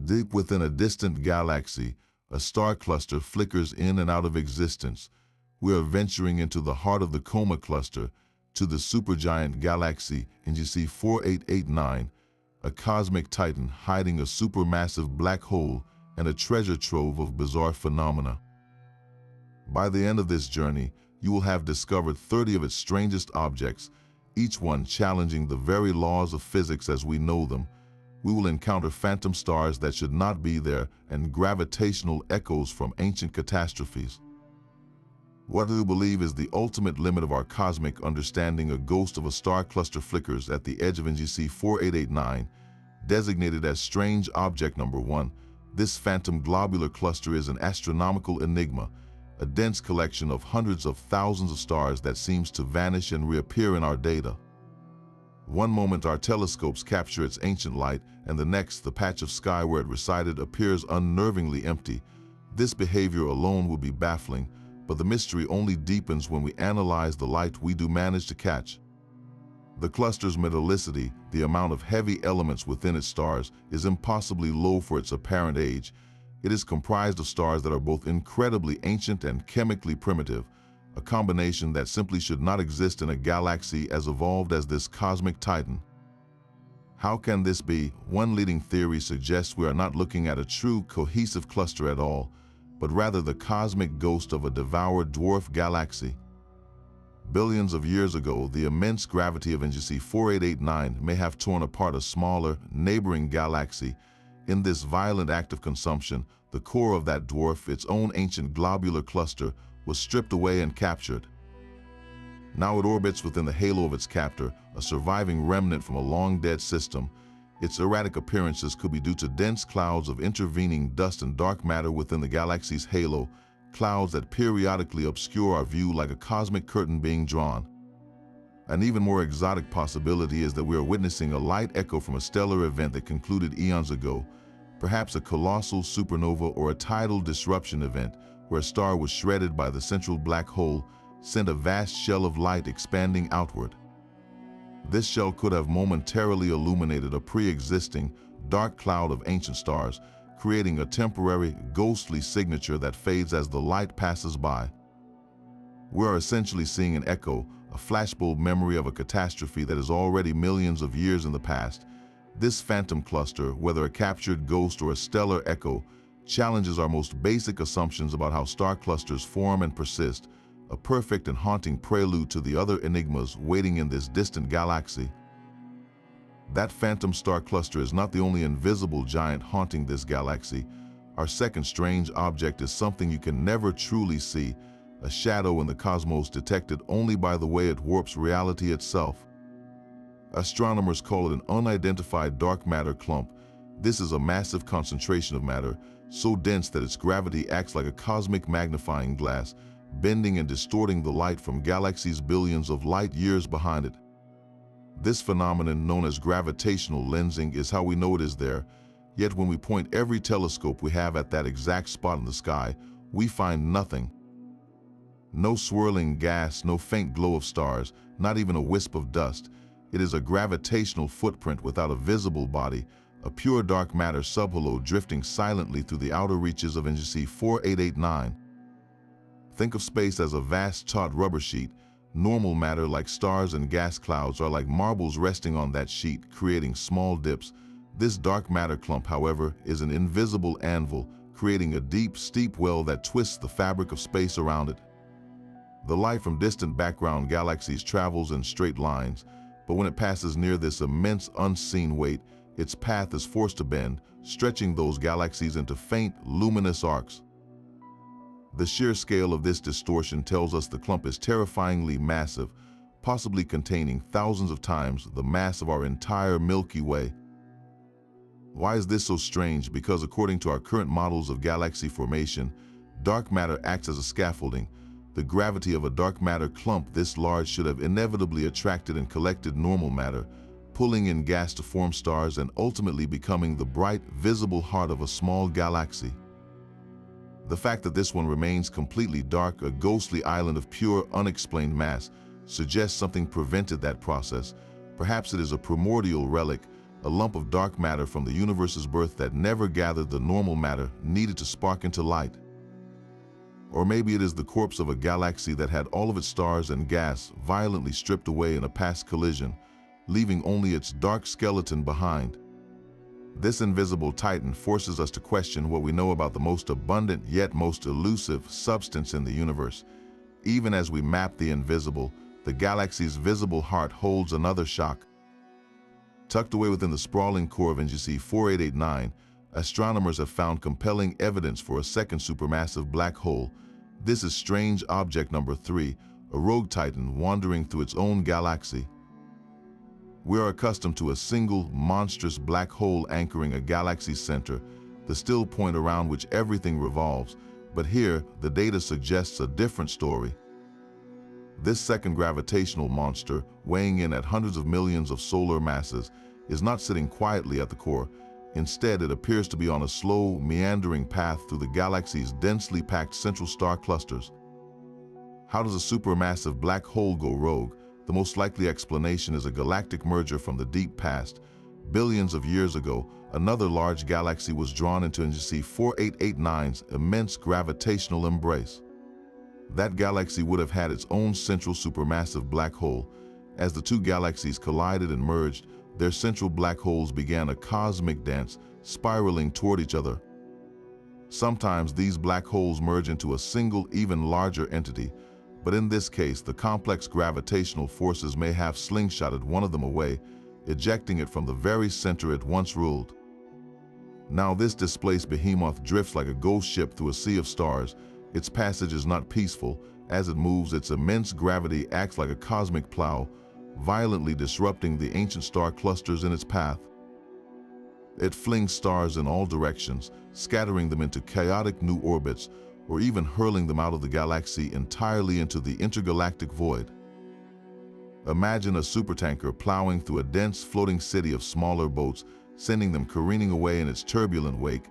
Deep within a distant galaxy, a star cluster flickers in and out of existence. We are venturing into the heart of the Coma Cluster, to the supergiant galaxy NGC 4889, a cosmic titan hiding a supermassive black hole and a treasure trove of bizarre phenomena. By the end of this journey, you will have discovered 30 of its strangest objects, each one challenging the very laws of physics as we know them. We will encounter phantom stars that should not be there and gravitational echoes from ancient catastrophes. What do you believe is the ultimate limit of our cosmic understanding? A ghost of a star cluster flickers at the edge of NGC 4889, designated as strange object number 1. This phantom globular cluster is an astronomical enigma, a dense collection of hundreds of thousands of stars that seems to vanish and reappear in our data. One moment our telescopes capture its ancient light, and the next the patch of sky where it resided appears unnervingly empty. This behavior alone would be baffling, but the mystery only deepens when we analyze the light we do manage to catch. The cluster's metallicity, the amount of heavy elements within its stars, is impossibly low for its apparent age. It is comprised of stars that are both incredibly ancient and chemically primitive, a combination that simply should not exist in a galaxy as evolved as this cosmic titan. How can this be? One leading theory suggests we are not looking at a true cohesive cluster at all, but rather the cosmic ghost of a devoured dwarf galaxy. Billions of years ago, the immense gravity of NGC 4889 may have torn apart a smaller, neighboring galaxy. In this violent act of consumption, the core of that dwarf, its own ancient globular cluster, was stripped away and captured. Now it orbits within the halo of its captor, a surviving remnant from a long-dead system. Its erratic appearances could be due to dense clouds of intervening dust and dark matter within the galaxy's halo, clouds that periodically obscure our view like a cosmic curtain being drawn. An even more exotic possibility is that we are witnessing a light echo from a stellar event that concluded eons ago, perhaps a colossal supernova or a tidal disruption event where a star was shredded by the central black hole, sent a vast shell of light expanding outward. This shell could have momentarily illuminated a pre-existing, dark cloud of ancient stars, creating a temporary, ghostly signature that fades as the light passes by. We are essentially seeing an echo, a flashbulb memory of a catastrophe that is already millions of years in the past. This phantom cluster, whether a captured ghost or a stellar echo, challenges our most basic assumptions about how star clusters form and persist, a perfect and haunting prelude to the other enigmas waiting in this distant galaxy. That phantom star cluster is not the only invisible giant haunting this galaxy. Our second strange object is something you can never truly see, a shadow in the cosmos detected only by the way it warps reality itself. Astronomers call it an unidentified dark matter clump. This is a massive concentration of matter, so dense that its gravity acts like a cosmic magnifying glass, bending and distorting the light from galaxies billions of light years behind it. This phenomenon, known as gravitational lensing, is how we know it is there, yet when we point every telescope we have at that exact spot in the sky, we find nothing. No swirling gas, no faint glow of stars, not even a wisp of dust. It is a gravitational footprint without a visible body, a pure dark matter subhalo drifting silently through the outer reaches of NGC 4889. Think of space as a vast taut rubber sheet. Normal matter like stars and gas clouds are like marbles resting on that sheet, creating small dips. This dark matter clump, however, is an invisible anvil, creating a deep, steep well that twists the fabric of space around it. The light from distant background galaxies travels in straight lines, but when it passes near this immense unseen weight, its path is forced to bend, stretching those galaxies into faint, luminous arcs. The sheer scale of this distortion tells us the clump is terrifyingly massive, possibly containing thousands of times the mass of our entire Milky Way. Why is this so strange? Because according to our current models of galaxy formation, dark matter acts as a scaffolding. The gravity of a dark matter clump this large should have inevitably attracted and collected normal matter, pulling in gas to form stars and ultimately becoming the bright, visible heart of a small galaxy. The fact that this one remains completely dark, a ghostly island of pure, unexplained mass, suggests something prevented that process. Perhaps it is a primordial relic, a lump of dark matter from the universe's birth that never gathered the normal matter needed to spark into light. Or maybe it is the corpse of a galaxy that had all of its stars and gas violently stripped away in a past collision, leaving only its dark skeleton behind. This invisible titan forces us to question what we know about the most abundant yet most elusive substance in the universe. Even as we map the invisible, the galaxy's visible heart holds another shock. Tucked away within the sprawling core of NGC 4889, astronomers have found compelling evidence for a second supermassive black hole. This is strange object number 3, a rogue titan wandering through its own galaxy. We are accustomed to a single, monstrous black hole anchoring a galaxy's center, the still point around which everything revolves, but here the data suggests a different story. This second gravitational monster, weighing in at hundreds of millions of solar masses, is not sitting quietly at the core. Instead, it appears to be on a slow, meandering path through the galaxy's densely packed central star clusters. How does a supermassive black hole go rogue? The most likely explanation is a galactic merger from the deep past. Billions of years ago, another large galaxy was drawn into NGC 4889's immense gravitational embrace. That galaxy would have had its own central supermassive black hole. As the two galaxies collided and merged, their central black holes began a cosmic dance, spiraling toward each other. Sometimes these black holes merge into a single, even larger entity, but in this case, the complex gravitational forces may have slingshotted one of them away, ejecting it from the very center it once ruled. Now this displaced behemoth drifts like a ghost ship through a sea of stars. Its passage is not peaceful. As it moves, its immense gravity acts like a cosmic plow, violently disrupting the ancient star clusters in its path. It flings stars in all directions, scattering them into chaotic new orbits, or even hurling them out of the galaxy entirely into the intergalactic void. Imagine a supertanker plowing through a dense floating city of smaller boats, sending them careening away in its turbulent wake.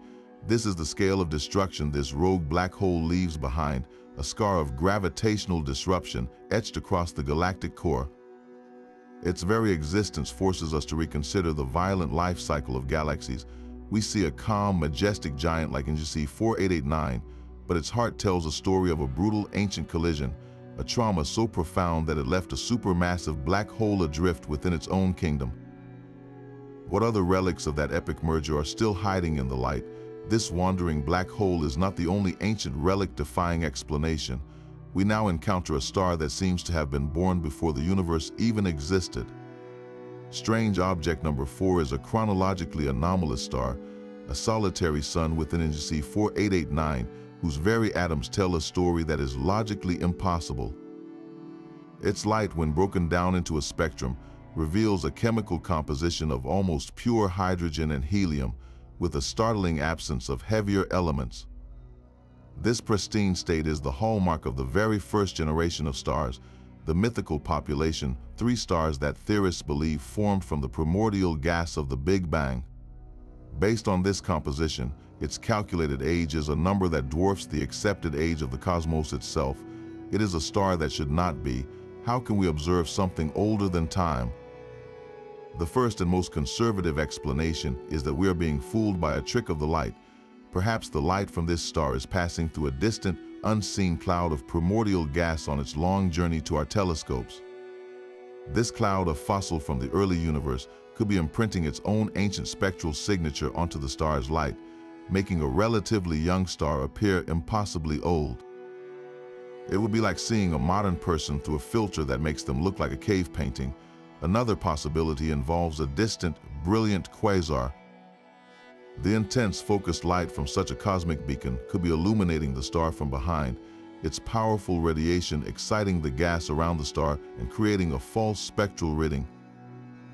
This is the scale of destruction this rogue black hole leaves behind, a scar of gravitational disruption etched across the galactic core. Its very existence forces us to reconsider the violent life cycle of galaxies. We see a calm, majestic giant like NGC 4889, but its heart tells a story of a brutal ancient collision, a trauma so profound that it left a supermassive black hole adrift within its own kingdom. What other relics of that epic merger are still hiding in the light? This wandering black hole is not the only ancient relic defying explanation. We now encounter a star that seems to have been born before the universe even existed. Strange object number 4 is a chronologically anomalous star, a solitary sun within NGC 4889, whose very atoms tell a story that is logically impossible. Its light, when broken down into a spectrum, reveals a chemical composition of almost pure hydrogen and helium, with a startling absence of heavier elements. This pristine state is the hallmark of the very first generation of stars, the mythical population, 3 stars that theorists believe formed from the primordial gas of the Big Bang. Based on this composition, its calculated age is a number that dwarfs the accepted age of the cosmos itself. It is a star that should not be. How can we observe something older than time? The first and most conservative explanation is that we are being fooled by a trick of the light. Perhaps the light from this star is passing through a distant, unseen cloud of primordial gas on its long journey to our telescopes. This cloud of fossil from the early universe could be imprinting its own ancient spectral signature onto the star's light, making a relatively young star appear impossibly old. It would be like seeing a modern person through a filter that makes them look like a cave painting. Another possibility involves a distant, brilliant quasar. The intense, focused light from such a cosmic beacon could be illuminating the star from behind, its powerful radiation exciting the gas around the star and creating a false spectral reading.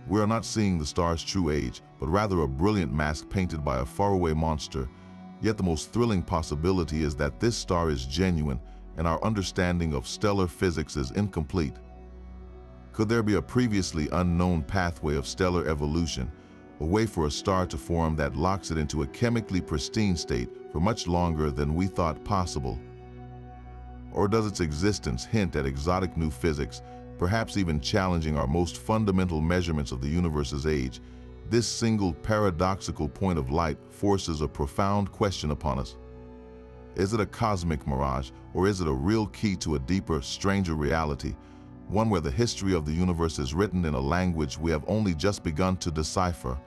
We are not seeing the star's true age, but rather a brilliant mask painted by a faraway monster. Yet the most thrilling possibility is that this star is genuine and our understanding of stellar physics is incomplete. Could there be a previously unknown pathway of stellar evolution, a way for a star to form that locks it into a chemically pristine state for much longer than we thought possible? Or does its existence hint at exotic new physics, perhaps even challenging our most fundamental measurements of the universe's age? This single paradoxical point of light forces a profound question upon us. Is it a cosmic mirage, or is it a real key to a deeper, stranger reality, one where the history of the universe is written in a language we have only just begun to decipher?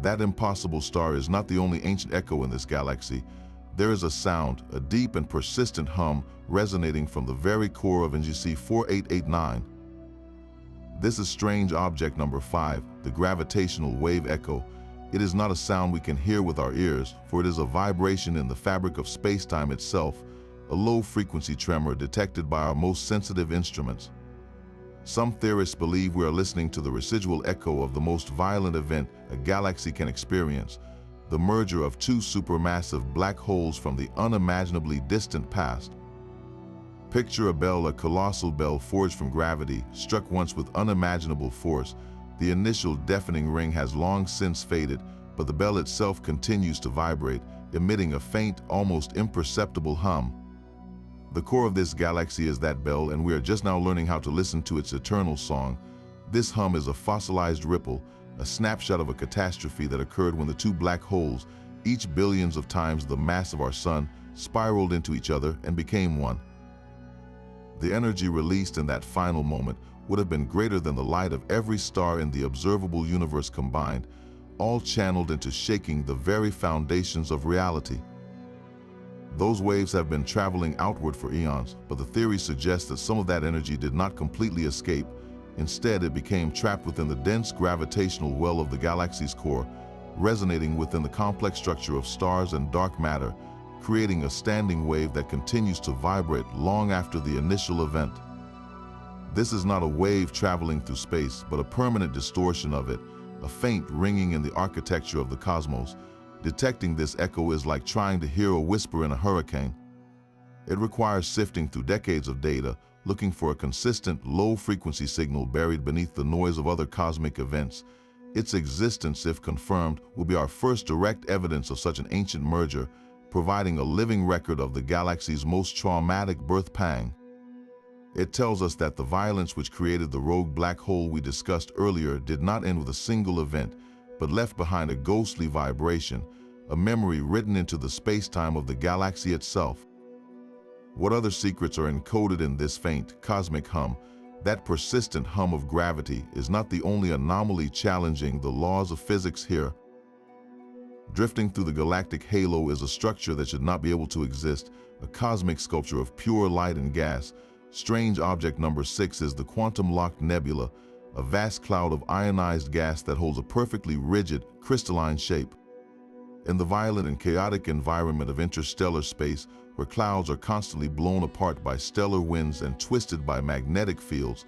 That impossible star is not the only ancient echo in this galaxy. There is a sound, a deep and persistent hum, resonating from the very core of NGC 4889. This is strange object number 5, the gravitational wave echo. It is not a sound we can hear with our ears, for it is a vibration in the fabric of space-time itself, a low-frequency tremor detected by our most sensitive instruments. Some theorists believe we are listening to the residual echo of the most violent event a galaxy can experience, the merger of two supermassive black holes from the unimaginably distant past. Picture a bell, a colossal bell forged from gravity, struck once with unimaginable force. The initial deafening ring has long since faded, but the bell itself continues to vibrate, emitting a faint, almost imperceptible hum. The core of this galaxy is that bell, and we are just now learning how to listen to its eternal song. This hum is a fossilized ripple, a snapshot of a catastrophe that occurred when the two black holes, each billions of times the mass of our sun, spiraled into each other and became one. The energy released in that final moment would have been greater than the light of every star in the observable universe combined, all channeled into shaking the very foundations of reality. Those waves have been traveling outward for eons, but the theory suggests that some of that energy did not completely escape. Instead, it became trapped within the dense gravitational well of the galaxy's core, resonating within the complex structure of stars and dark matter, creating a standing wave that continues to vibrate long after the initial event. This is not a wave traveling through space, but a permanent distortion of it, a faint ringing in the architecture of the cosmos. Detecting this echo is like trying to hear a whisper in a hurricane. It requires sifting through decades of data, looking for a consistent, low-frequency signal buried beneath the noise of other cosmic events. Its existence, if confirmed, will be our first direct evidence of such an ancient merger, providing a living record of the galaxy's most traumatic birth pang. It tells us that the violence which created the rogue black hole we discussed earlier did not end with a single event, but left behind a ghostly vibration, a memory written into the space-time of the galaxy itself. What other secrets are encoded in this faint, cosmic hum? That persistent hum of gravity is not the only anomaly challenging the laws of physics here. Drifting through the galactic halo is a structure that should not be able to exist, a cosmic sculpture of pure light and gas. Strange object number 6 is the quantum-locked nebula, a vast cloud of ionized gas that holds a perfectly rigid, crystalline shape. In the violent and chaotic environment of interstellar space, where clouds are constantly blown apart by stellar winds and twisted by magnetic fields,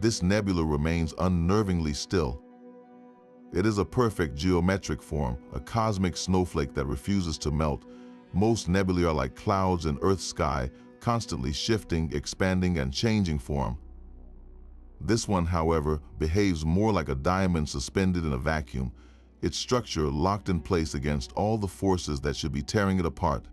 this nebula remains unnervingly still. It is a perfect geometric form, a cosmic snowflake that refuses to melt. Most nebulae are like clouds in Earth's sky, constantly shifting, expanding, and changing form. This one, however, behaves more like a diamond suspended in a vacuum, its structure locked in place against all the forces that should be tearing it apart.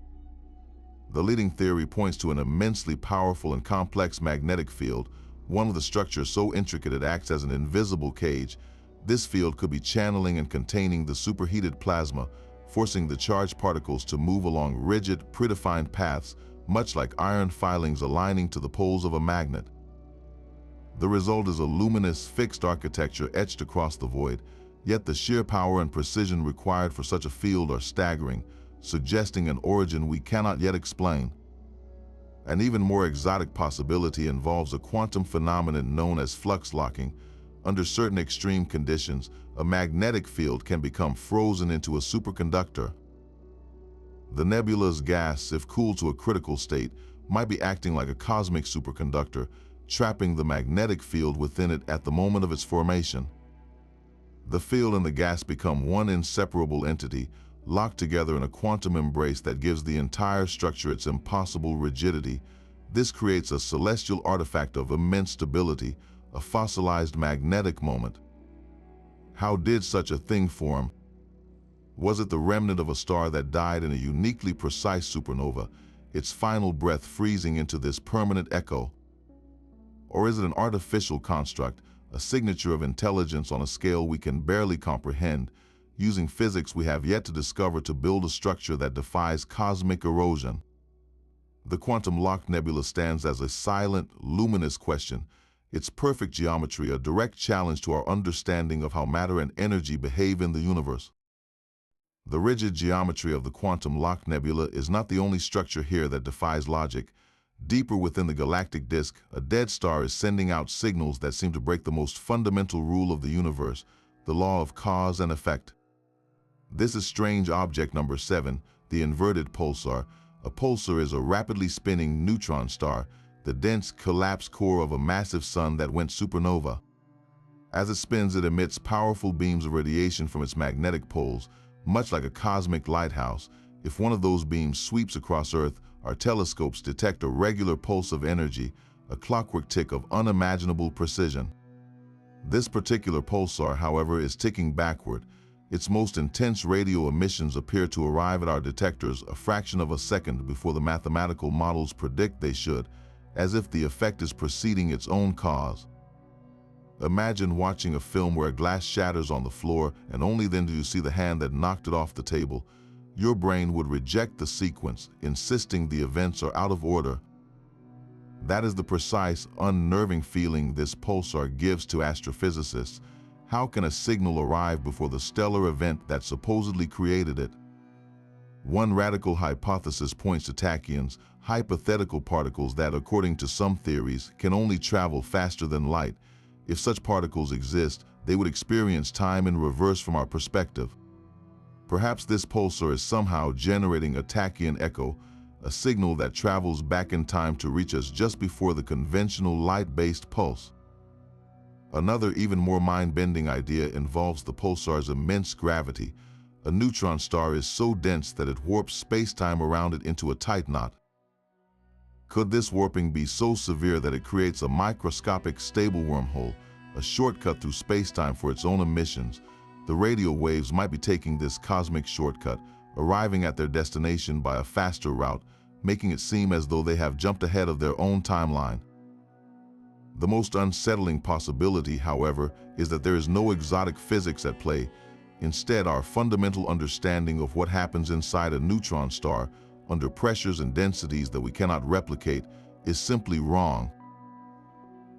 The leading theory points to an immensely powerful and complex magnetic field, one of the structures so intricate it acts as an invisible cage. This field could be channeling and containing the superheated plasma, forcing the charged particles to move along rigid, predefined paths, much like iron filings aligning to the poles of a magnet. The result is a luminous, fixed architecture etched across the void, yet the sheer power and precision required for such a field are staggering, suggesting an origin we cannot yet explain. An even more exotic possibility involves a quantum phenomenon known as flux locking. Under certain extreme conditions, a magnetic field can become frozen into a superconductor. The nebula's gas, if cooled to a critical state, might be acting like a cosmic superconductor, trapping the magnetic field within it at the moment of its formation. The field and the gas become one inseparable entity, locked together in a quantum embrace that gives the entire structure its impossible rigidity. This creates a celestial artifact of immense stability, a fossilized magnetic moment. How did such a thing form? Was it the remnant of a star that died in a uniquely precise supernova, its final breath freezing into this permanent echo? Or is it an artificial construct, a signature of intelligence on a scale we can barely comprehend, using physics we have yet to discover to build a structure that defies cosmic erosion. The quantum locked nebula stands as a silent, luminous question, its perfect geometry a direct challenge to our understanding of how matter and energy behave in the universe. The rigid geometry of the quantum locked nebula is not the only structure here that defies logic. Deeper within the galactic disk, a dead star is sending out signals that seem to break the most fundamental rule of the universe, the law of cause and effect. This is strange object number 7, the inverted pulsar. A pulsar is a rapidly spinning neutron star, the dense, collapsed core of a massive sun that went supernova. As it spins, it emits powerful beams of radiation from its magnetic poles, much like a cosmic lighthouse. If one of those beams sweeps across Earth, our telescopes detect a regular pulse of energy, a clockwork tick of unimaginable precision. This particular pulsar, however, is ticking backward. Its most intense radio emissions appear to arrive at our detectors a fraction of a second before the mathematical models predict they should, as if the effect is preceding its own cause. Imagine watching a film where a glass shatters on the floor and only then do you see the hand that knocked it off the table. Your brain would reject the sequence, insisting the events are out of order. That is the precise, unnerving feeling this pulsar gives to astrophysicists. How can a signal arrive before the stellar event that supposedly created it? One radical hypothesis points to tachyons, hypothetical particles that, according to some theories, can only travel faster than light. If such particles exist, they would experience time in reverse from our perspective. Perhaps this pulsar is somehow generating a tachyon echo, a signal that travels back in time to reach us just before the conventional light-based pulse. Another, even more mind-bending idea involves the pulsar's immense gravity. A neutron star is so dense that it warps space-time around it into a tight knot. Could this warping be so severe that it creates a microscopic stable wormhole, a shortcut through space-time for its own emissions? The radio waves might be taking this cosmic shortcut, arriving at their destination by a faster route, making it seem as though they have jumped ahead of their own timeline. The most unsettling possibility, however, is that there is no exotic physics at play. Instead, our fundamental understanding of what happens inside a neutron star, under pressures and densities that we cannot replicate, is simply wrong.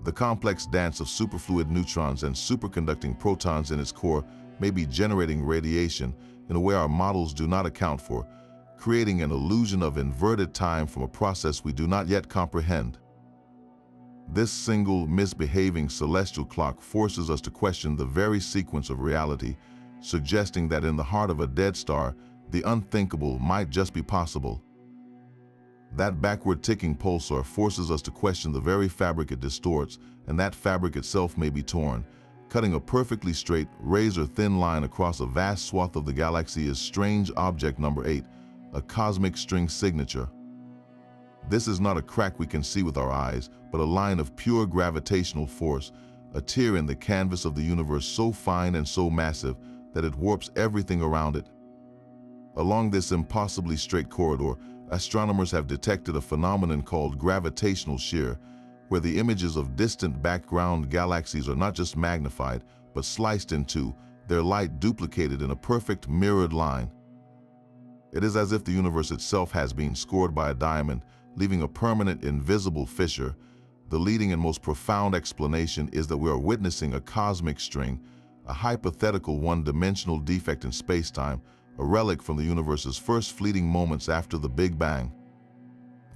The complex dance of superfluid neutrons and superconducting protons in its core may be generating radiation in a way our models do not account for, creating an illusion of inverted time from a process we do not yet comprehend. This single, misbehaving celestial clock forces us to question the very sequence of reality, suggesting that in the heart of a dead star, the unthinkable might just be possible. That backward ticking pulsar forces us to question the very fabric it distorts, and that fabric itself may be torn. Cutting a perfectly straight, razor-thin line across a vast swath of the galaxy is strange object number 8, a cosmic string signature. This is not a crack we can see with our eyes, but a line of pure gravitational force, a tear in the canvas of the universe so fine and so massive that it warps everything around it. Along this impossibly straight corridor, astronomers have detected a phenomenon called gravitational shear, where the images of distant background galaxies are not just magnified, but sliced in two, their light duplicated in a perfect mirrored line. It is as if the universe itself has been scored by a diamond, leaving a permanent invisible fissure. The leading and most profound explanation is that we are witnessing a cosmic string, a hypothetical one-dimensional defect in space-time, a relic from the universe's first fleeting moments after the Big Bang.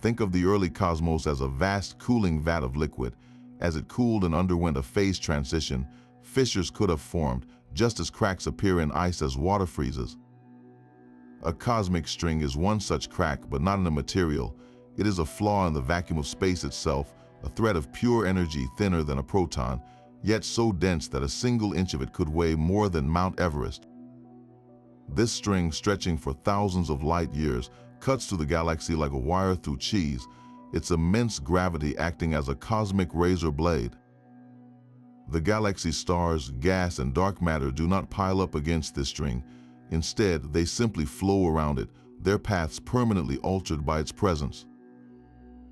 Think of the early cosmos as a vast cooling vat of liquid. As it cooled and underwent a phase transition, fissures could have formed, just as cracks appear in ice as water freezes. A cosmic string is one such crack, but not in a material. It is a flaw in the vacuum of space itself, a thread of pure energy thinner than a proton, yet so dense that a single inch of it could weigh more than Mount Everest. This string, stretching for thousands of light years, cuts through the galaxy like a wire through cheese, its immense gravity acting as a cosmic razor blade. The galaxy's stars, gas, and dark matter do not pile up against this string. Instead, they simply flow around it, their paths permanently altered by its presence.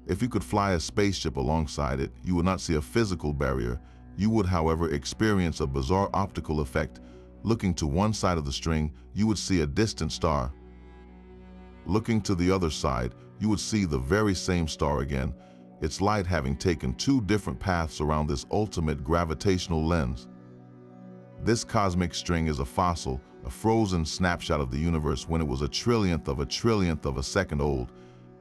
If you could fly a spaceship alongside it, you would not see a physical barrier. You would, however, experience a bizarre optical effect. Looking to one side of the string, you would see a distant star. Looking to the other side, you would see the very same star again, its light having taken two different paths around this ultimate gravitational lens. This cosmic string is a fossil, a frozen snapshot of the universe when it was a trillionth of a second old.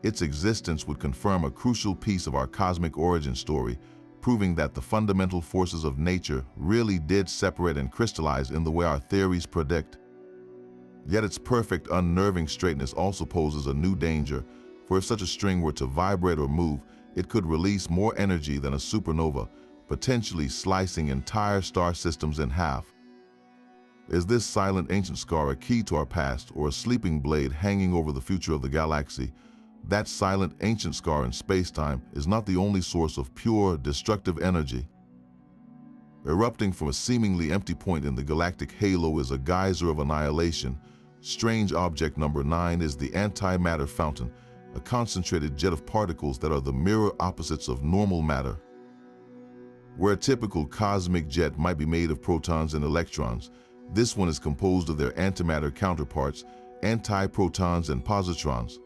Its existence would confirm a crucial piece of our cosmic origin story, proving that the fundamental forces of nature really did separate and crystallize in the way our theories predict. Yet its perfect, unnerving straightness also poses a new danger, for if such a string were to vibrate or move, it could release more energy than a supernova, potentially slicing entire star systems in half. Is this silent ancient scar a key to our past or a sleeping blade hanging over the future of the galaxy? That silent ancient scar in space-time is not the only source of pure, destructive energy. Erupting from a seemingly empty point in the galactic halo is a geyser of annihilation. Strange object number 9 is the antimatter fountain, a concentrated jet of particles that are the mirror opposites of normal matter. Where a typical cosmic jet might be made of protons and electrons, this one is composed of their antimatter counterparts, antiprotons and positrons.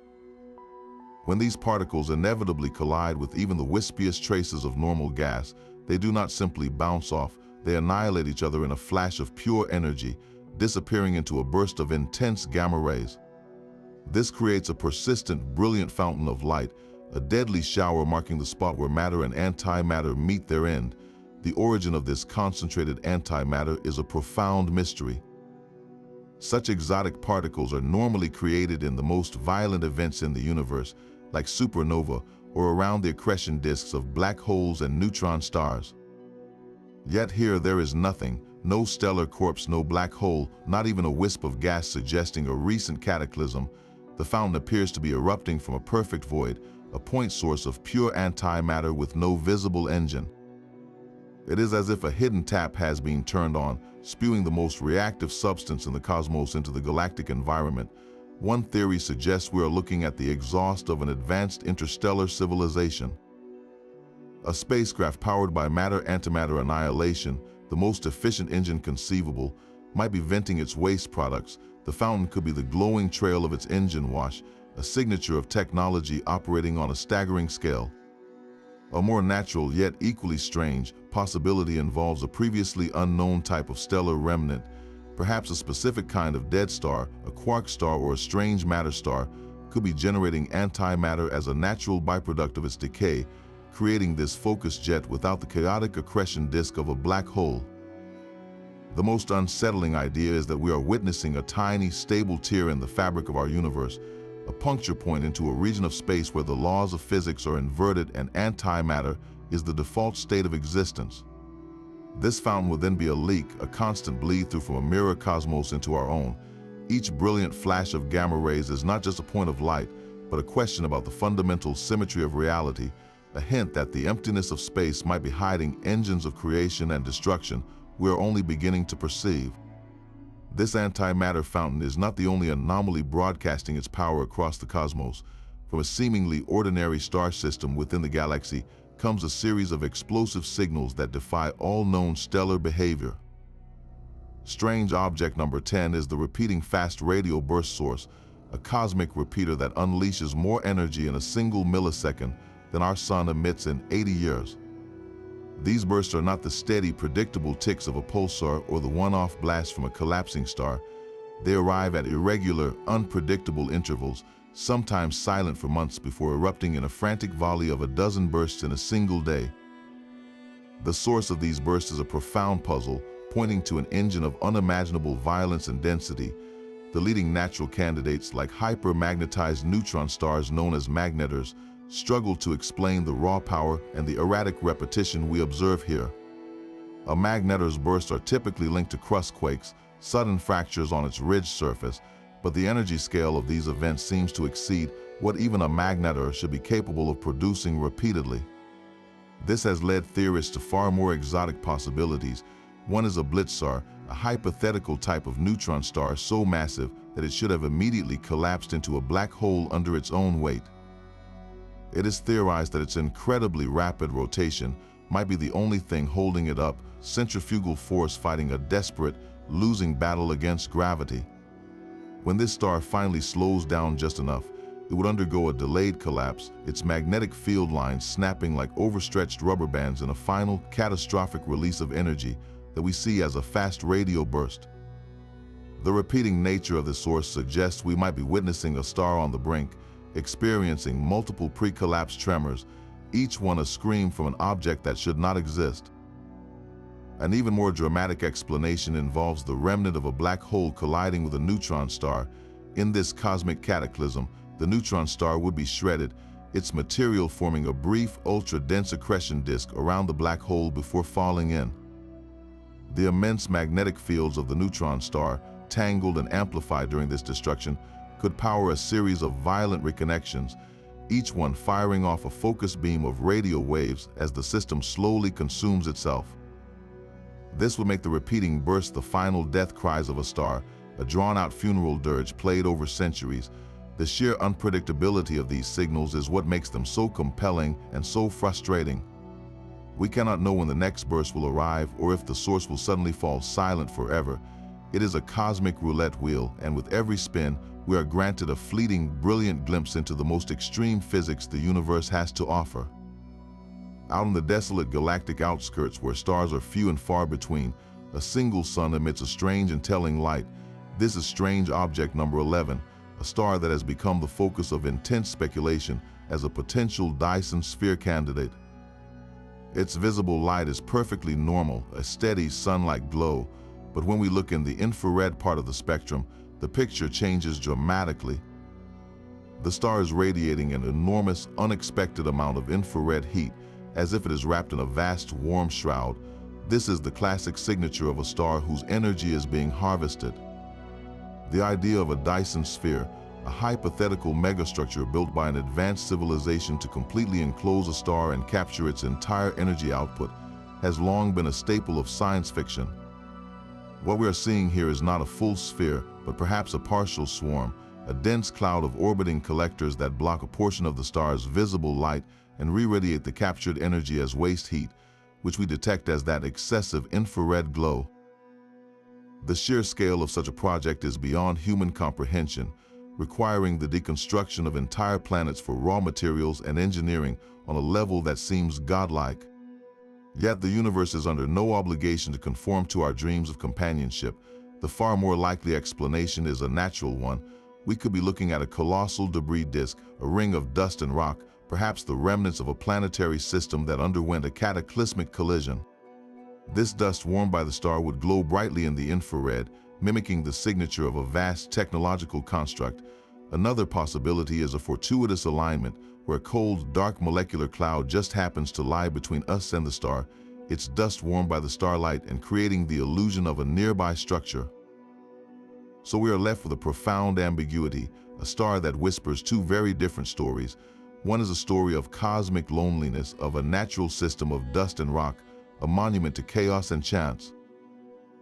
When these particles inevitably collide with even the wispiest traces of normal gas, they do not simply bounce off, they annihilate each other in a flash of pure energy, disappearing into a burst of intense gamma rays. This creates a persistent, brilliant fountain of light, a deadly shower marking the spot where matter and antimatter meet their end. The origin of this concentrated antimatter is a profound mystery. Such exotic particles are normally created in the most violent events in the universe, like supernova or around the accretion disks of black holes and neutron stars. Yet here there is nothing, no stellar corpse, no black hole, not even a wisp of gas suggesting a recent cataclysm. The fountain appears to be erupting from a perfect void, a point source of pure antimatter with no visible engine. It is as if a hidden tap has been turned on, spewing the most reactive substance in the cosmos into the galactic environment. One theory suggests we are looking at the exhaust of an advanced interstellar civilization. A spacecraft powered by matter-antimatter annihilation, the most efficient engine conceivable, might be venting its waste products. The fountain could be the glowing trail of its engine wash, a signature of technology operating on a staggering scale. A more natural yet equally strange possibility involves a previously unknown type of stellar remnant, perhaps a specific kind of dead star, a quark star or a strange matter star, could be generating antimatter as a natural byproduct of its decay, creating this focused jet without the chaotic accretion disk of a black hole. The most unsettling idea is that we are witnessing a tiny, stable tear in the fabric of our universe, a puncture point into a region of space where the laws of physics are inverted and antimatter is the default state of existence. This fountain will then be a leak, a constant bleed-through from a mirror cosmos into our own. Each brilliant flash of gamma rays is not just a point of light, but a question about the fundamental symmetry of reality, a hint that the emptiness of space might be hiding engines of creation and destruction we are only beginning to perceive. This antimatter fountain is not the only anomaly broadcasting its power across the cosmos. From a seemingly ordinary star system within the galaxy comes a series of explosive signals that defy all known stellar behavior. Strange object number 10 is the repeating fast radio burst source, a cosmic repeater that unleashes more energy in a single millisecond than our sun emits in 80 years. These bursts are not the steady, predictable ticks of a pulsar or the one-off blast from a collapsing star. They arrive at irregular, unpredictable intervals, sometimes silent for months before erupting in a frantic volley of a dozen bursts in a single day. The source of these bursts is a profound puzzle, pointing to an engine of unimaginable violence and density. The leading natural candidates, like hypermagnetized neutron stars known as magnetars, struggle to explain the raw power and the erratic repetition we observe here. A magnetar's bursts are typically linked to crust quakes, sudden fractures on its ridged surface, but the energy scale of these events seems to exceed what even a magnetar should be capable of producing repeatedly. This has led theorists to far more exotic possibilities. One is a blitzar, a hypothetical type of neutron star so massive that it should have immediately collapsed into a black hole under its own weight. It is theorized that its incredibly rapid rotation, might be the only thing holding it up, centrifugal force fighting a desperate, losing battle against gravity. When this star finally slows down just enough, it would undergo a delayed collapse, its magnetic field lines snapping like overstretched rubber bands in a final, catastrophic release of energy that we see as a fast radio burst. The repeating nature of the source suggests we might be witnessing a star on the brink, experiencing multiple pre-collapse tremors, each one a scream from an object that should not exist. An even more dramatic explanation involves the remnant of a black hole colliding with a neutron star. In this cosmic cataclysm, the neutron star would be shredded, its material forming a brief, ultra-dense accretion disk around the black hole before falling in. The immense magnetic fields of the neutron star, tangled and amplified during this destruction, could power a series of violent reconnections, each one firing off a focused beam of radio waves as the system slowly consumes itself. This would make the repeating burst the final death cries of a star, a drawn-out funeral dirge played over centuries. The sheer unpredictability of these signals is what makes them so compelling and so frustrating. We cannot know when the next burst will arrive or if the source will suddenly fall silent forever. It is a cosmic roulette wheel, and with every spin, we are granted a fleeting, brilliant glimpse into the most extreme physics the universe has to offer. Out in the desolate galactic outskirts where stars are few and far between, a single sun emits a strange and telling light. This is strange object number 11, a star that has become the focus of intense speculation as a potential Dyson sphere candidate. Its visible light is perfectly normal, a steady sun-like glow, but when we look in the infrared part of the spectrum, the picture changes dramatically. The star is radiating an enormous, unexpected amount of infrared heat, as if it is wrapped in a vast, warm shroud. This is the classic signature of a star whose energy is being harvested. The idea of a Dyson sphere, a hypothetical megastructure built by an advanced civilization to completely enclose a star and capture its entire energy output, has long been a staple of science fiction. What we are seeing here is not a full sphere, but perhaps a partial swarm, a dense cloud of orbiting collectors that block a portion of the star's visible light and re-radiate the captured energy as waste heat, which we detect as that excessive infrared glow. The sheer scale of such a project is beyond human comprehension, requiring the deconstruction of entire planets for raw materials and engineering on a level that seems godlike. Yet the universe is under no obligation to conform to our dreams of companionship. The far more likely explanation is a natural one. We could be looking at a colossal debris disk, a ring of dust and rock, perhaps the remnants of a planetary system that underwent a cataclysmic collision. This dust warmed by the star would glow brightly in the infrared, mimicking the signature of a vast technological construct. Another possibility is a fortuitous alignment, where a cold, dark molecular cloud just happens to lie between us and the star, its dust warmed by the starlight and creating the illusion of a nearby structure. So we are left with a profound ambiguity, a star that whispers two very different stories. One is a story of cosmic loneliness, of a natural system of dust and rock, a monument to chaos and chance.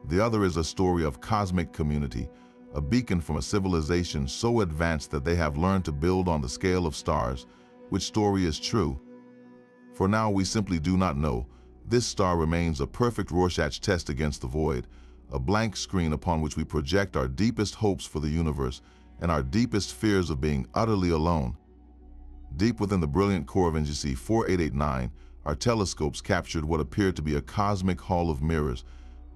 The other is a story of cosmic community, a beacon from a civilization so advanced that they have learned to build on the scale of stars. Which story is true? For now, we simply do not know. This star remains a perfect Rorschach test against the void, a blank screen upon which we project our deepest hopes for the universe and our deepest fears of being utterly alone. Deep within the brilliant core of NGC 4889, our telescopes captured what appeared to be a cosmic hall of mirrors.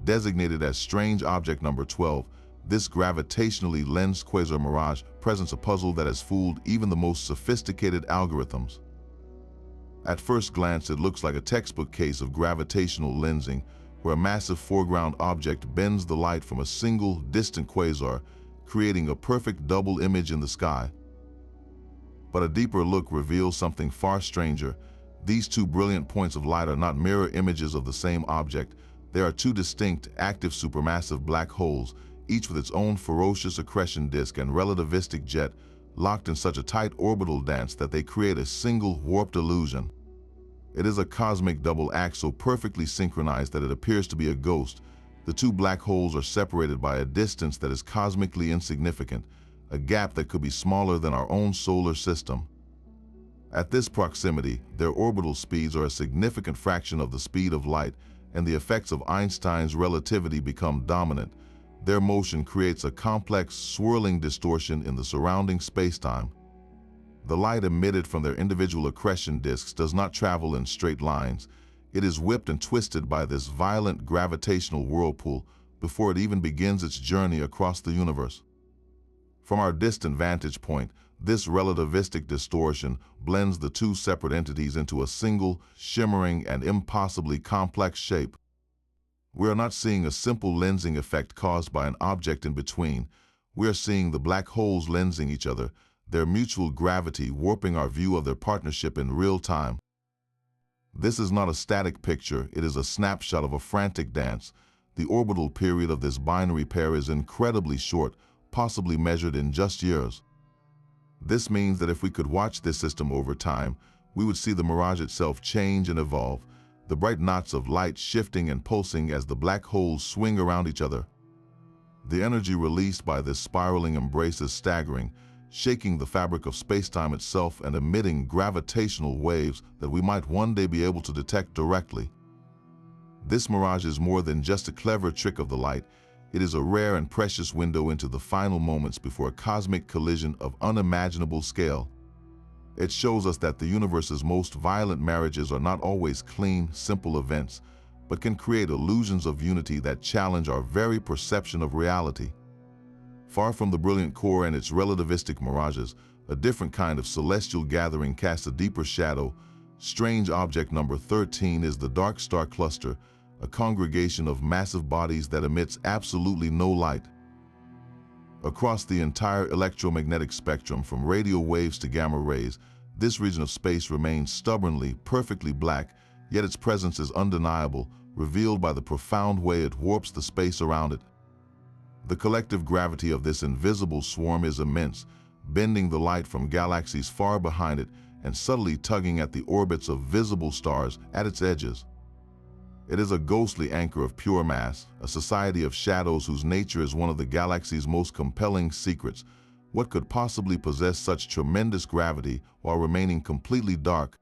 Designated as strange object number 12, this gravitationally lensed quasar mirage presents a puzzle that has fooled even the most sophisticated algorithms. At first glance, it looks like a textbook case of gravitational lensing, where a massive foreground object bends the light from a single, distant quasar, creating a perfect double image in the sky. But a deeper look reveals something far stranger. These two brilliant points of light are not mirror images of the same object. They are two distinct, active supermassive black holes, each with its own ferocious accretion disk and relativistic jet, locked in such a tight orbital dance that they create a single warped illusion. It is a cosmic double act so perfectly synchronized that it appears to be a ghost. The two black holes are separated by a distance that is cosmically insignificant, a gap that could be smaller than our own solar system. At this proximity, their orbital speeds are a significant fraction of the speed of light, and the effects of Einstein's relativity become dominant. Their motion creates a complex, swirling distortion in the surrounding spacetime. The light emitted from their individual accretion disks does not travel in straight lines. It is whipped and twisted by this violent gravitational whirlpool before it even begins its journey across the universe. From our distant vantage point, this relativistic distortion blends the two separate entities into a single, shimmering, and impossibly complex shape. We are not seeing a simple lensing effect caused by an object in between. We are seeing the black holes lensing each other, their mutual gravity warping our view of their partnership in real time. This is not a static picture, it is a snapshot of a frantic dance. The orbital period of this binary pair is incredibly short, possibly measured in just years. This means that if we could watch this system over time, we would see the mirage itself change and evolve, the bright knots of light shifting and pulsing as the black holes swing around each other. The energy released by this spiraling embrace is staggering, shaking the fabric of spacetime itself and emitting gravitational waves that we might one day be able to detect directly. This mirage is more than just a clever trick of the light. It is a rare and precious window into the final moments before a cosmic collision of unimaginable scale. It shows us that the universe's most violent marriages are not always clean, simple events, but can create illusions of unity that challenge our very perception of reality. Far from the brilliant core and its relativistic mirages, a different kind of celestial gathering casts a deeper shadow. Strange object number 13 is the dark star cluster, a congregation of massive bodies that emits absolutely no light. Across the entire electromagnetic spectrum, from radio waves to gamma rays, this region of space remains stubbornly, perfectly black, yet its presence is undeniable, revealed by the profound way it warps the space around it. The collective gravity of this invisible swarm is immense, bending the light from galaxies far behind it and subtly tugging at the orbits of visible stars at its edges. It is a ghostly anchor of pure mass, a society of shadows whose nature is one of the galaxy's most compelling secrets. What could possibly possess such tremendous gravity while remaining completely dark?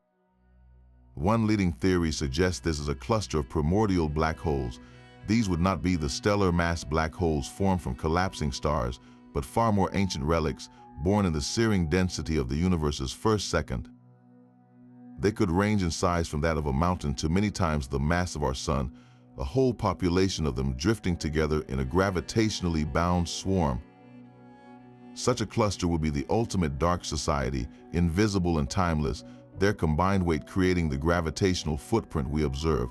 One leading theory suggests this is a cluster of primordial black holes. These would not be the stellar mass black holes formed from collapsing stars, but far more ancient relics, born in the searing density of the universe's first second. They could range in size from that of a mountain to many times the mass of our sun, a whole population of them drifting together in a gravitationally bound swarm. Such a cluster would be the ultimate dark society, invisible and timeless, their combined weight creating the gravitational footprint we observe.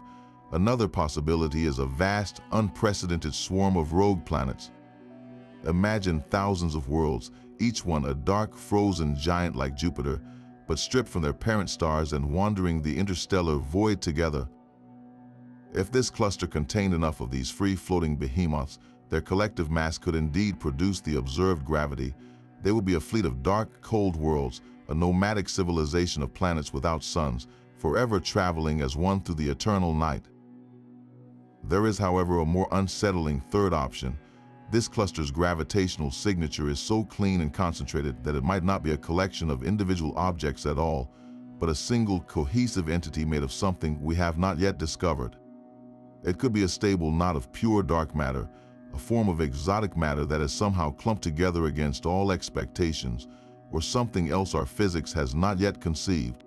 Another possibility is a vast, unprecedented swarm of rogue planets. Imagine thousands of worlds, each one a dark, frozen giant like Jupiter, but stripped from their parent stars and wandering the interstellar void together. If this cluster contained enough of these free-floating behemoths, their collective mass could indeed produce the observed gravity. They would be a fleet of dark, cold worlds, a nomadic civilization of planets without suns, forever traveling as one through the eternal night. There is, however, a more unsettling third option. This cluster's gravitational signature is so clean and concentrated that it might not be a collection of individual objects at all, but a single cohesive entity made of something we have not yet discovered. It could be a stable knot of pure dark matter, a form of exotic matter that is somehow clumped together against all expectations, or something else our physics has not yet conceived.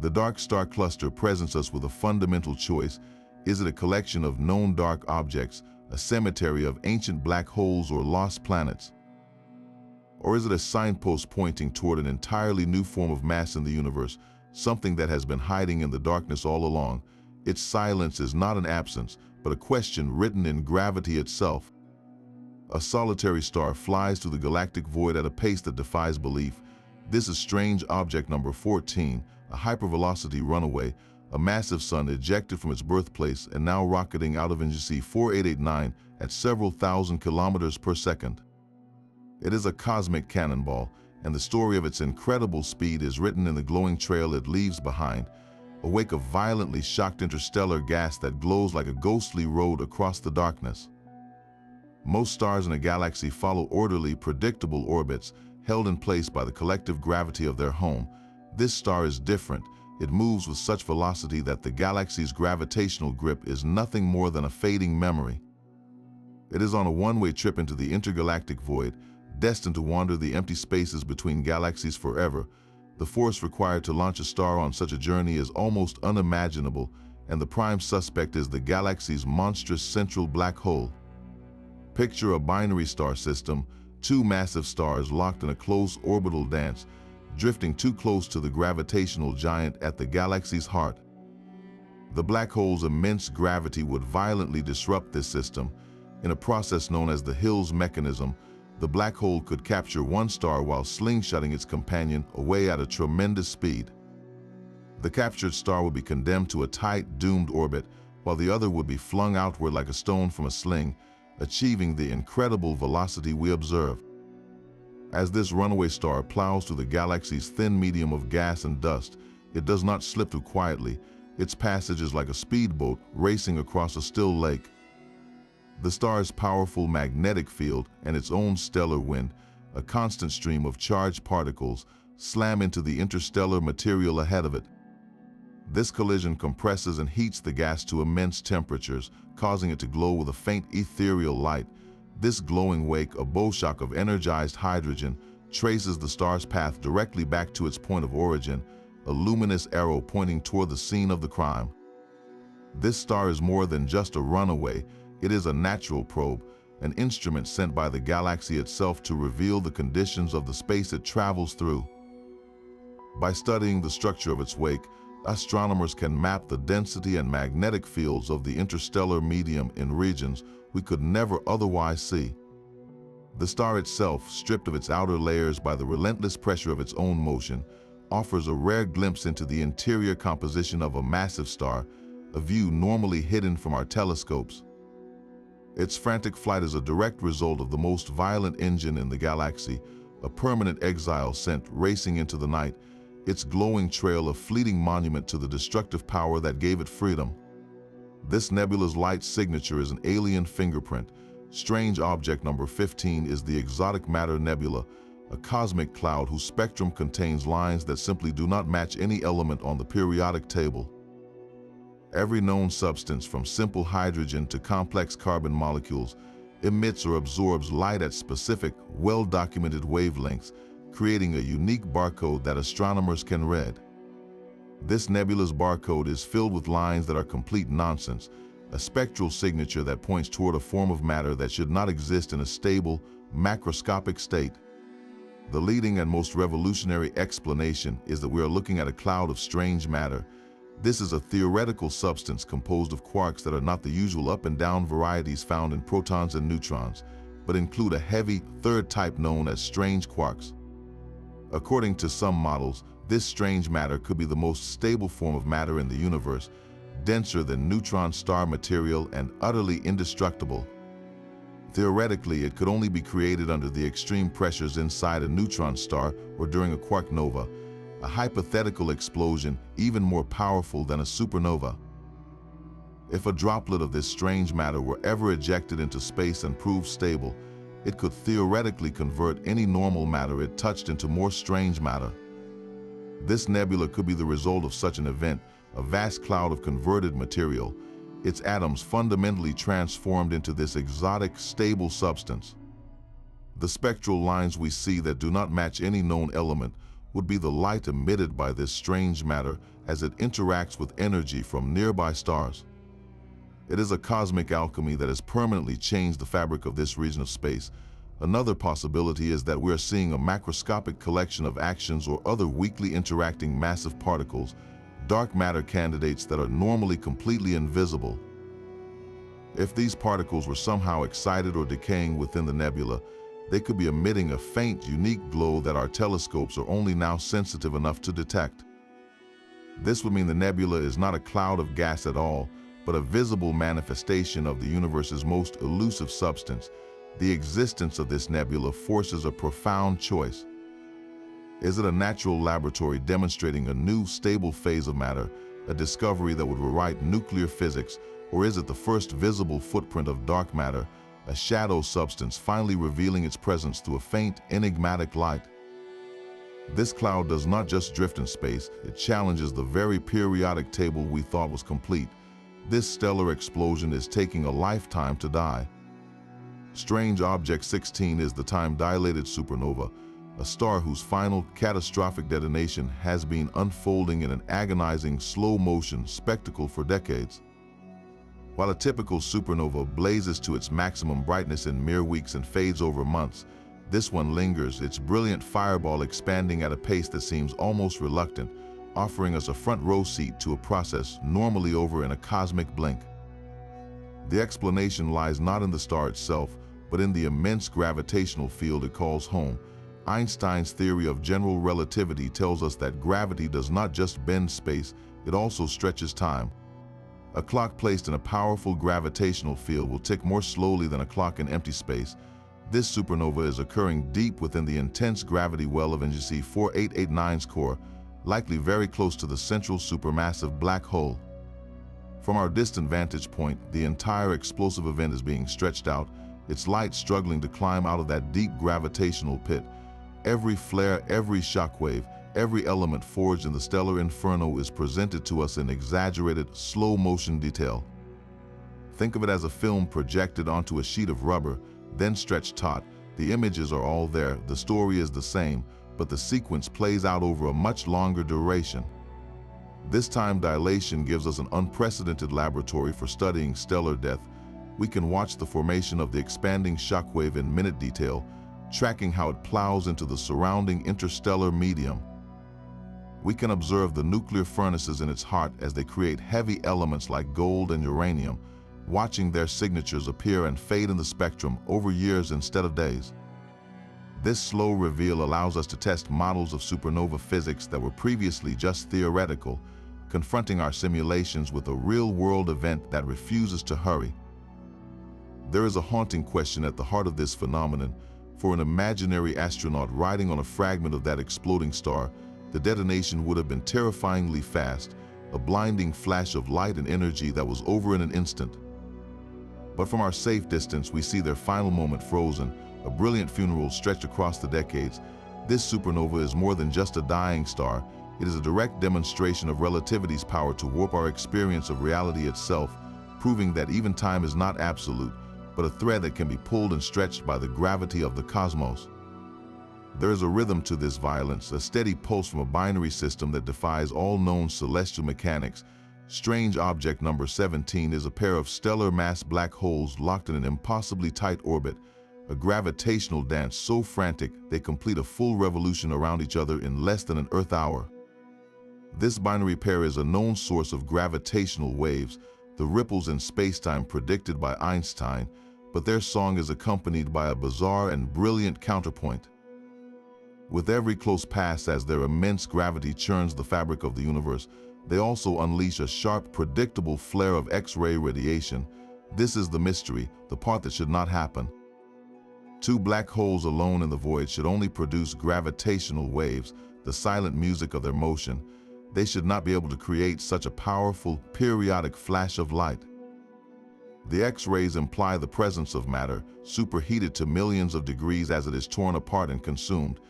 The dark star cluster presents us with a fundamental choice. Is it a collection of known dark objects, a cemetery of ancient black holes or lost planets? Or is it a signpost pointing toward an entirely new form of mass in the universe, something that has been hiding in the darkness all along? Its silence is not an absence, but a question written in gravity itself. A solitary star flies through the galactic void at a pace that defies belief. This is strange object number 14, a hypervelocity runaway, a massive sun ejected from its birthplace and now rocketing out of NGC 4889 at several thousand kilometers per second. It is a cosmic cannonball, and the story of its incredible speed is written in the glowing trail it leaves behind, a wake of violently shocked interstellar gas that glows like a ghostly road across the darkness. Most stars in a galaxy follow orderly, predictable orbits, held in place by the collective gravity of their home. This star is different. It moves with such velocity that the galaxy's gravitational grip is nothing more than a fading memory. It is on a one-way trip into the intergalactic void, destined to wander the empty spaces between galaxies forever. The force required to launch a star on such a journey is almost unimaginable, and the prime suspect is the galaxy's monstrous central black hole. Picture a binary star system, two massive stars locked in a close orbital dance, drifting too close to the gravitational giant at the galaxy's heart. The black hole's immense gravity would violently disrupt this system. In a process known as the Hill's mechanism, the black hole could capture one star while slingshotting its companion away at a tremendous speed. The captured star would be condemned to a tight, doomed orbit, while the other would be flung outward like a stone from a sling, achieving the incredible velocity we observe. As this runaway star plows through the galaxy's thin medium of gas and dust, it does not slip through quietly. Its passage is like a speedboat racing across a still lake. The star's powerful magnetic field and its own stellar wind, a constant stream of charged particles, slam into the interstellar material ahead of it. This collision compresses and heats the gas to immense temperatures, causing it to glow with a faint ethereal light. This glowing wake, a bowshock of energized hydrogen, traces the star's path directly back to its point of origin, a luminous arrow pointing toward the scene of the crime. This star is more than just a runaway. It is a natural probe, an instrument sent by the galaxy itself to reveal the conditions of the space it travels through. By studying the structure of its wake, astronomers can map the density and magnetic fields of the interstellar medium in regions we could never otherwise see. The star itself, stripped of its outer layers by the relentless pressure of its own motion, offers a rare glimpse into the interior composition of a massive star, a view normally hidden from our telescopes. Its frantic flight is a direct result of the most violent engine in the galaxy, a permanent exile sent racing into the night, its glowing trail a fleeting monument to the destructive power that gave it freedom. This nebula's light signature is an alien fingerprint. Strange object number 15 is the Exotic Matter Nebula, a cosmic cloud whose spectrum contains lines that simply do not match any element on the periodic table. Every known substance, from simple hydrogen to complex carbon molecules, emits or absorbs light at specific, well-documented wavelengths, creating a unique barcode that astronomers can read. This nebula's barcode is filled with lines that are complete nonsense, a spectral signature that points toward a form of matter that should not exist in a stable, macroscopic state. The leading and most revolutionary explanation is that we are looking at a cloud of strange matter. This is a theoretical substance composed of quarks that are not the usual up and down varieties found in protons and neutrons, but include a heavy, third type known as strange quarks. According to some models, this strange matter could be the most stable form of matter in the universe, denser than neutron star material and utterly indestructible. Theoretically, it could only be created under the extreme pressures inside a neutron star or during a quark nova, a hypothetical explosion even more powerful than a supernova. If a droplet of this strange matter were ever ejected into space and proved stable, it could theoretically convert any normal matter it touched into more strange matter. This nebula could be the result of such an event, a vast cloud of converted material, its atoms fundamentally transformed into this exotic, stable substance. The spectral lines we see that do not match any known element would be the light emitted by this strange matter as it interacts with energy from nearby stars. It is a cosmic alchemy that has permanently changed the fabric of this region of space. Another possibility is that we are seeing a macroscopic collection of actions or other weakly interacting massive particles, dark matter candidates that are normally completely invisible. If these particles were somehow excited or decaying within the nebula, they could be emitting a faint, unique glow that our telescopes are only now sensitive enough to detect. This would mean the nebula is not a cloud of gas at all, but a visible manifestation of the universe's most elusive substance. The existence of this nebula forces a profound choice. Is it a natural laboratory demonstrating a new, stable phase of matter, a discovery that would rewrite nuclear physics, or is it the first visible footprint of dark matter, a shadow substance finally revealing its presence through a faint, enigmatic light? This cloud does not just drift in space, it challenges the very periodic table we thought was complete. This stellar explosion is taking a lifetime to die. Strange Object 16 is the time-dilated supernova, a star whose final catastrophic detonation has been unfolding in an agonizing slow-motion spectacle for decades. While a typical supernova blazes to its maximum brightness in mere weeks and fades over months, this one lingers, its brilliant fireball expanding at a pace that seems almost reluctant, offering us a front-row seat to a process normally over in a cosmic blink. The explanation lies not in the star itself, but in the immense gravitational field it calls home. Einstein's theory of general relativity tells us that gravity does not just bend space, it also stretches time. A clock placed in a powerful gravitational field will tick more slowly than a clock in empty space. This supernova is occurring deep within the intense gravity well of NGC 4889's core, likely very close to the central supermassive black hole. From our distant vantage point, the entire explosive event is being stretched out, its light struggling to climb out of that deep gravitational pit. Every flare, every shockwave, every element forged in the stellar inferno is presented to us in exaggerated, slow-motion detail. Think of it as a film projected onto a sheet of rubber, then stretched taut. The images are all there, the story is the same, but the sequence plays out over a much longer duration. This time dilation gives us an unprecedented laboratory for studying stellar death. We can watch the formation of the expanding shockwave in minute detail, tracking how it plows into the surrounding interstellar medium. We can observe the nuclear furnaces in its heart as they create heavy elements like gold and uranium, watching their signatures appear and fade in the spectrum over years instead of days. This slow reveal allows us to test models of supernova physics that were previously just theoretical, confronting our simulations with a real-world event that refuses to hurry. There is a haunting question at the heart of this phenomenon. For an imaginary astronaut riding on a fragment of that exploding star, the detonation would have been terrifyingly fast, a blinding flash of light and energy that was over in an instant. But from our safe distance, we see their final moment frozen, a brilliant funeral stretched across the decades. This supernova is more than just a dying star. It is a direct demonstration of relativity's power to warp our experience of reality itself, proving that even time is not absolute, but a thread that can be pulled and stretched by the gravity of the cosmos. There is a rhythm to this violence, a steady pulse from a binary system that defies all known celestial mechanics. Strange Object number 17 is a pair of stellar mass black holes locked in an impossibly tight orbit, a gravitational dance so frantic they complete a full revolution around each other in less than an Earth hour. This binary pair is a known source of gravitational waves, the ripples in spacetime predicted by Einstein, but their song is accompanied by a bizarre and brilliant counterpoint. With every close pass as their immense gravity churns the fabric of the universe, they also unleash a sharp, predictable flare of X-ray radiation. This is the mystery, the part that should not happen. Two black holes alone in the void should only produce gravitational waves, the silent music of their motion. They should not be able to create such a powerful, periodic flash of light. The X-rays imply the presence of matter, superheated to millions of degrees as it is torn apart and consumed.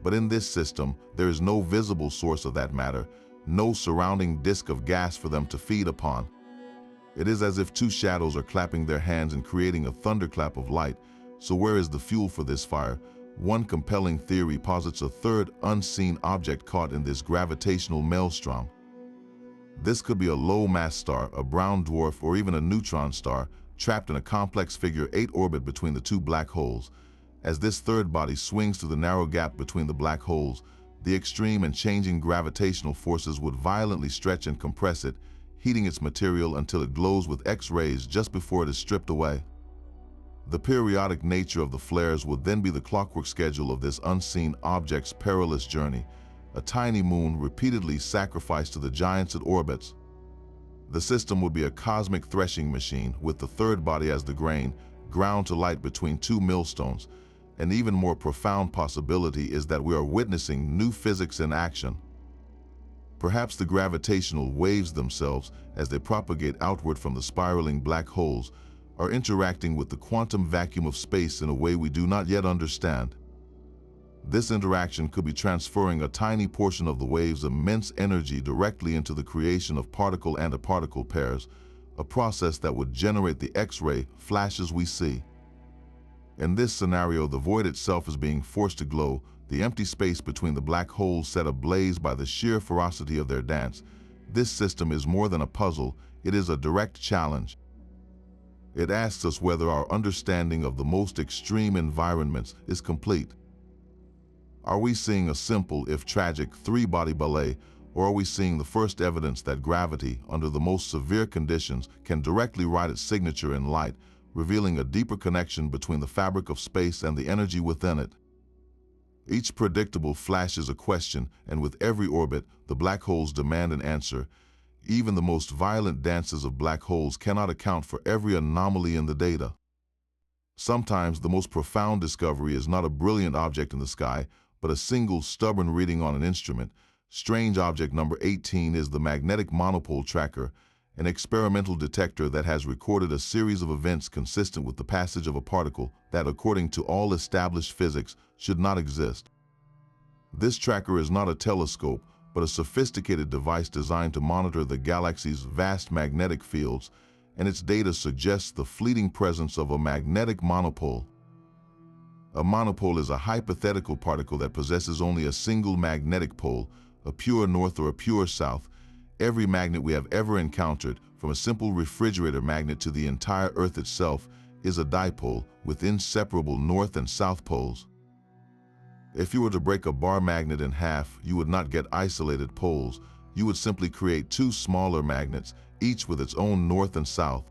But in this system, there is no visible source of that matter, no surrounding disk of gas for them to feed upon. It is as if two shadows are clapping their hands and creating a thunderclap of light. So where is the fuel for this fire? One compelling theory posits a third, unseen object caught in this gravitational maelstrom. This could be a low-mass star, a brown dwarf, or even a neutron star, trapped in a complex figure-8 orbit between the two black holes. As this third body swings through the narrow gap between the black holes, the extreme and changing gravitational forces would violently stretch and compress it, heating its material until it glows with X-rays just before it is stripped away. The periodic nature of the flares would then be the clockwork schedule of this unseen object's perilous journey, a tiny moon repeatedly sacrificed to the giants it orbits. The system would be a cosmic threshing machine, with the third body as the grain, ground to light between two millstones. An even more profound possibility is that we are witnessing new physics in action. Perhaps the gravitational waves themselves, as they propagate outward from the spiraling black holes, are interacting with the quantum vacuum of space in a way we do not yet understand. This interaction could be transferring a tiny portion of the wave's immense energy directly into the creation of particle-antiparticle pairs, a process that would generate the X-ray flashes we see. In this scenario, the void itself is being forced to glow, the empty space between the black holes set ablaze by the sheer ferocity of their dance. This system is more than a puzzle, it is a direct challenge. It asks us whether our understanding of the most extreme environments is complete. Are we seeing a simple, if tragic, three-body ballet, or are we seeing the first evidence that gravity, under the most severe conditions, can directly write its signature in light, revealing a deeper connection between the fabric of space and the energy within it? Each predictable flash is a question, and with every orbit, the black holes demand an answer. Even the most violent dances of black holes cannot account for every anomaly in the data. Sometimes the most profound discovery is not a brilliant object in the sky, but a single stubborn reading on an instrument. Strange object number 18 is the magnetic monopole tracker, an experimental detector that has recorded a series of events consistent with the passage of a particle that, according to all established physics, should not exist. This tracker is not a telescope, but a sophisticated device designed to monitor the galaxy's vast magnetic fields, and its data suggests the fleeting presence of a magnetic monopole. A monopole is a hypothetical particle that possesses only a single magnetic pole, a pure north or a pure south. Every magnet we have ever encountered, from a simple refrigerator magnet to the entire Earth itself, is a dipole with inseparable north and south poles. If you were to break a bar magnet in half, you would not get isolated poles. You would simply create two smaller magnets, each with its own north and south.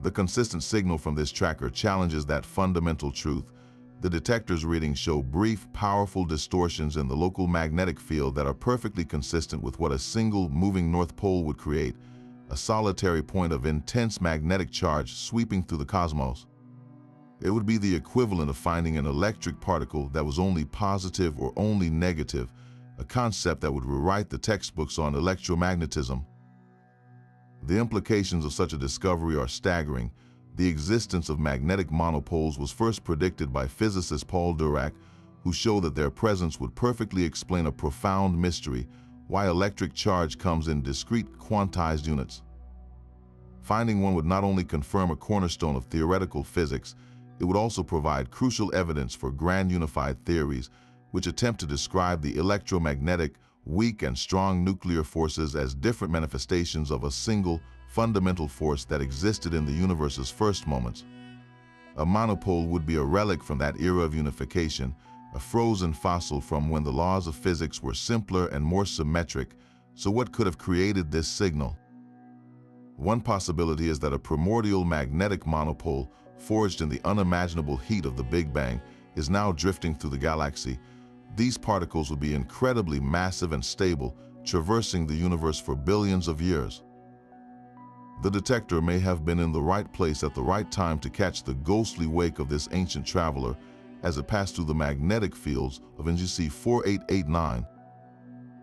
The consistent signal from this tracker challenges that fundamental truth. The detector's readings show brief, powerful distortions in the local magnetic field that are perfectly consistent with what a single moving north pole would create, a solitary point of intense magnetic charge sweeping through the cosmos. It would be the equivalent of finding an electric particle that was only positive or only negative, a concept that would rewrite the textbooks on electromagnetism. The implications of such a discovery are staggering. The existence of magnetic monopoles was first predicted by physicist Paul Dirac, who showed that their presence would perfectly explain a profound mystery: why electric charge comes in discrete quantized units. Finding one would not only confirm a cornerstone of theoretical physics, it would also provide crucial evidence for grand unified theories, which attempt to describe the electromagnetic, weak and strong nuclear forces as different manifestations of a single, fundamental force that existed in the universe's first moments. A monopole would be a relic from that era of unification, a frozen fossil from when the laws of physics were simpler and more symmetric. So what could have created this signal? One possibility is that a primordial magnetic monopole, forged in the unimaginable heat of the Big Bang, is now drifting through the galaxy. These particles would be incredibly massive and stable, traversing the universe for billions of years. The detector may have been in the right place at the right time to catch the ghostly wake of this ancient traveler as it passed through the magnetic fields of NGC 4889.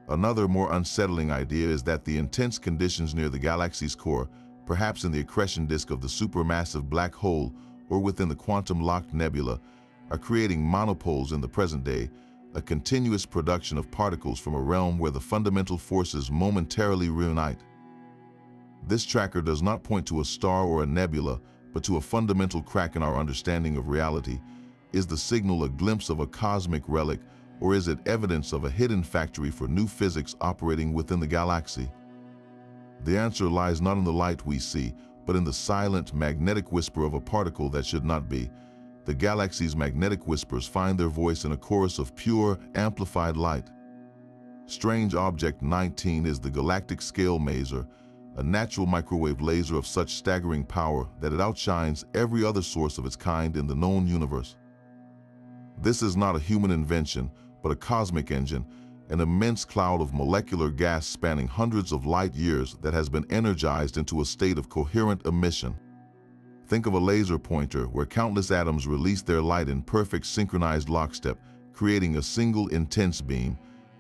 Another more unsettling idea is that the intense conditions near the galaxy's core, perhaps in the accretion disk of the supermassive black hole or within the quantum-locked nebula, are creating monopoles in the present day, a continuous production of particles from a realm where the fundamental forces momentarily reunite. This tracker does not point to a star or a nebula, but to a fundamental crack in our understanding of reality. Is the signal a glimpse of a cosmic relic, or is it evidence of a hidden factory for new physics operating within the galaxy? The answer lies not in the light we see, but in the silent, magnetic whisper of a particle that should not be. The galaxy's magnetic whispers find their voice in a chorus of pure, amplified light. Strange Object 19 is the galactic scale maser, a natural microwave laser of such staggering power that it outshines every other source of its kind in the known universe. This is not a human invention, but a cosmic engine, an immense cloud of molecular gas spanning hundreds of light years that has been energized into a state of coherent emission. Think of a laser pointer where countless atoms release their light in perfect synchronized lockstep, creating a single intense beam.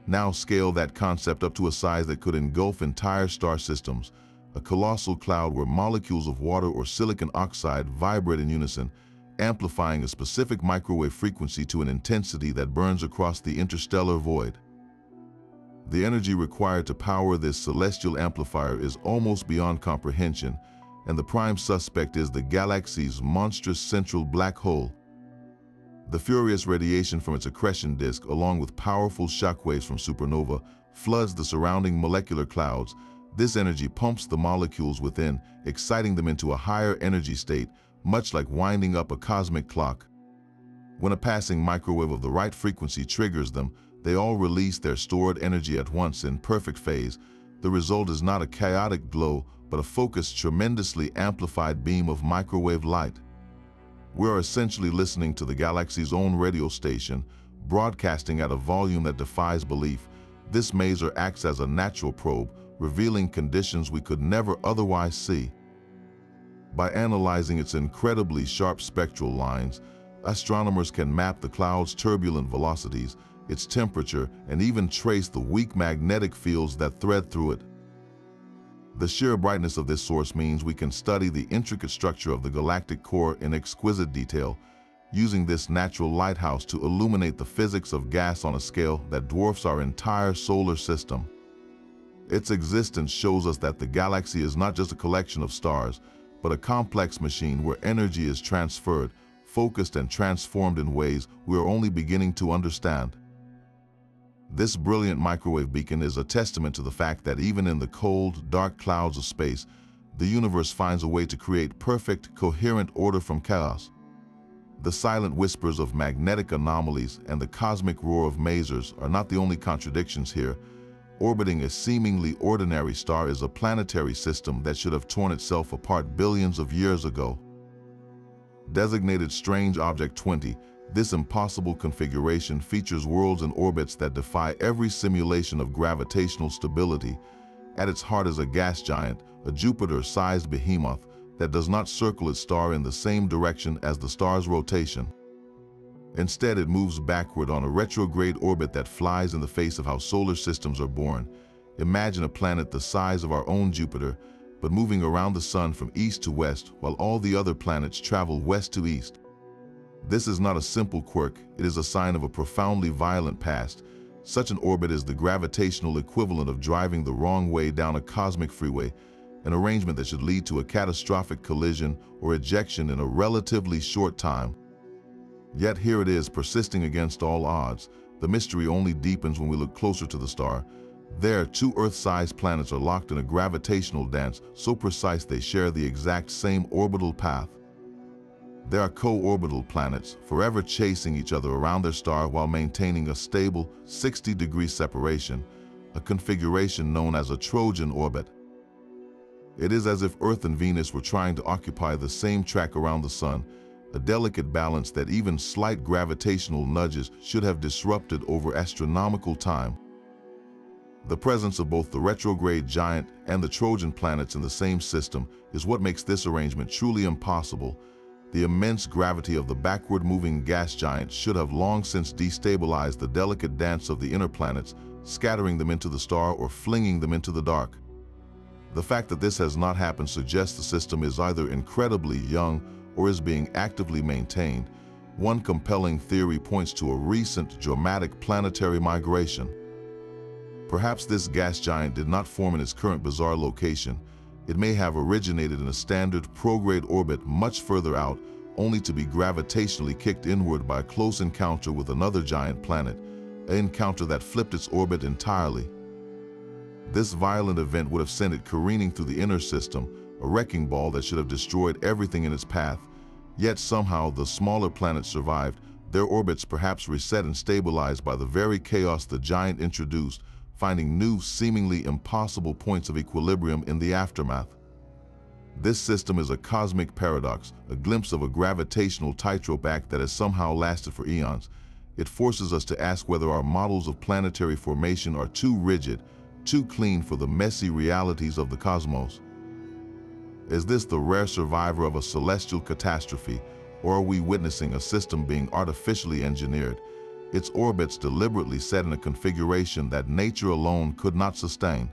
Now scale that concept up to a size that could engulf entire star systems, a colossal cloud where molecules of water or silicon oxide vibrate in unison. amplifying a specific microwave frequency to an intensity that burns across the interstellar void. The energy required to power this celestial amplifier is almost beyond comprehension, and the prime suspect is the galaxy's monstrous central black hole. The furious radiation from its accretion disk, along with powerful shockwaves from supernova, floods the surrounding molecular clouds. This energy pumps the molecules within, exciting them into a higher energy state, much like winding up a cosmic clock. When a passing microwave of the right frequency triggers them, they all release their stored energy at once in perfect phase. The result is not a chaotic glow, but a focused, tremendously amplified beam of microwave light. We are essentially listening to the galaxy's own radio station, broadcasting at a volume that defies belief. This maser acts as a natural probe, revealing conditions we could never otherwise see. By analyzing its incredibly sharp spectral lines, astronomers can map the cloud's turbulent velocities, its temperature, and even trace the weak magnetic fields that thread through it. The sheer brightness of this source means we can study the intricate structure of the galactic core in exquisite detail, using this natural lighthouse to illuminate the physics of gas on a scale that dwarfs our entire solar system. Its existence shows us that the galaxy is not just a collection of stars, but a complex machine where energy is transferred, focused, and transformed in ways we are only beginning to understand. This brilliant microwave beacon is a testament to the fact that even in the cold, dark clouds of space, the universe finds a way to create perfect, coherent order from chaos. The silent whispers of magnetic anomalies and the cosmic roar of masers are not the only contradictions here. Orbiting a seemingly ordinary star is a planetary system that should have torn itself apart billions of years ago. Designated Strange Object 20, this impossible configuration features worlds and orbits that defy every simulation of gravitational stability. At its heart is a gas giant, a Jupiter-sized behemoth that does not circle its star in the same direction as the star's rotation. Instead, it moves backward on a retrograde orbit that flies in the face of how solar systems are born. Imagine a planet the size of our own Jupiter, but moving around the sun from east to west, while all the other planets travel west to east. This is not a simple quirk, it is a sign of a profoundly violent past. Such an orbit is the gravitational equivalent of driving the wrong way down a cosmic freeway, an arrangement that should lead to a catastrophic collision or ejection in a relatively short time. Yet here it is, persisting against all odds. The mystery only deepens when we look closer to the star. There, two Earth-sized planets are locked in a gravitational dance so precise they share the exact same orbital path. They are co-orbital planets, forever chasing each other around their star while maintaining a stable 60-degree separation, a configuration known as a Trojan orbit. It is as if Earth and Venus were trying to occupy the same track around the Sun, a delicate balance that even slight gravitational nudges should have disrupted over astronomical time. The presence of both the retrograde giant and the Trojan planets in the same system is what makes this arrangement truly impossible. The immense gravity of the backward-moving gas giant should have long since destabilized the delicate dance of the inner planets, scattering them into the star or flinging them into the dark. The fact that this has not happened suggests the system is either incredibly young or is being actively maintained. One compelling theory points to a recent, dramatic planetary migration. Perhaps this gas giant did not form in its current bizarre location. It may have originated in a standard prograde orbit much further out, only to be gravitationally kicked inward by a close encounter with another giant planet, an encounter that flipped its orbit entirely. This violent event would have sent it careening through the inner system, a wrecking ball that should have destroyed everything in its path. Yet somehow the smaller planets survived, their orbits perhaps reset and stabilized by the very chaos the giant introduced, finding new, seemingly impossible points of equilibrium in the aftermath. This system is a cosmic paradox, a glimpse of a gravitational tightrope act that has somehow lasted for eons. It forces us to ask whether our models of planetary formation are too rigid, too clean for the messy realities of the cosmos. Is this the rare survivor of a celestial catastrophe, or are we witnessing a system being artificially engineered, its orbits deliberately set in a configuration that nature alone could not sustain?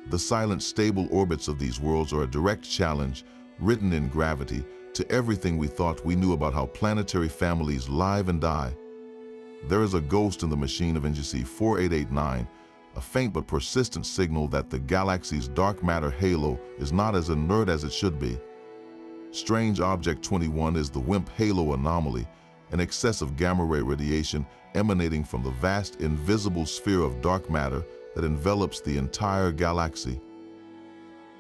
The silent, stable orbits of these worlds are a direct challenge, written in gravity, to everything we thought we knew about how planetary families live and die. There is a ghost in the machine of NGC 4889, a faint but persistent signal that the galaxy's dark matter halo is not as inert as it should be. Strange Object 21 is the WIMP halo anomaly, an excessive gamma-ray radiation emanating from the vast invisible sphere of dark matter that envelops the entire galaxy.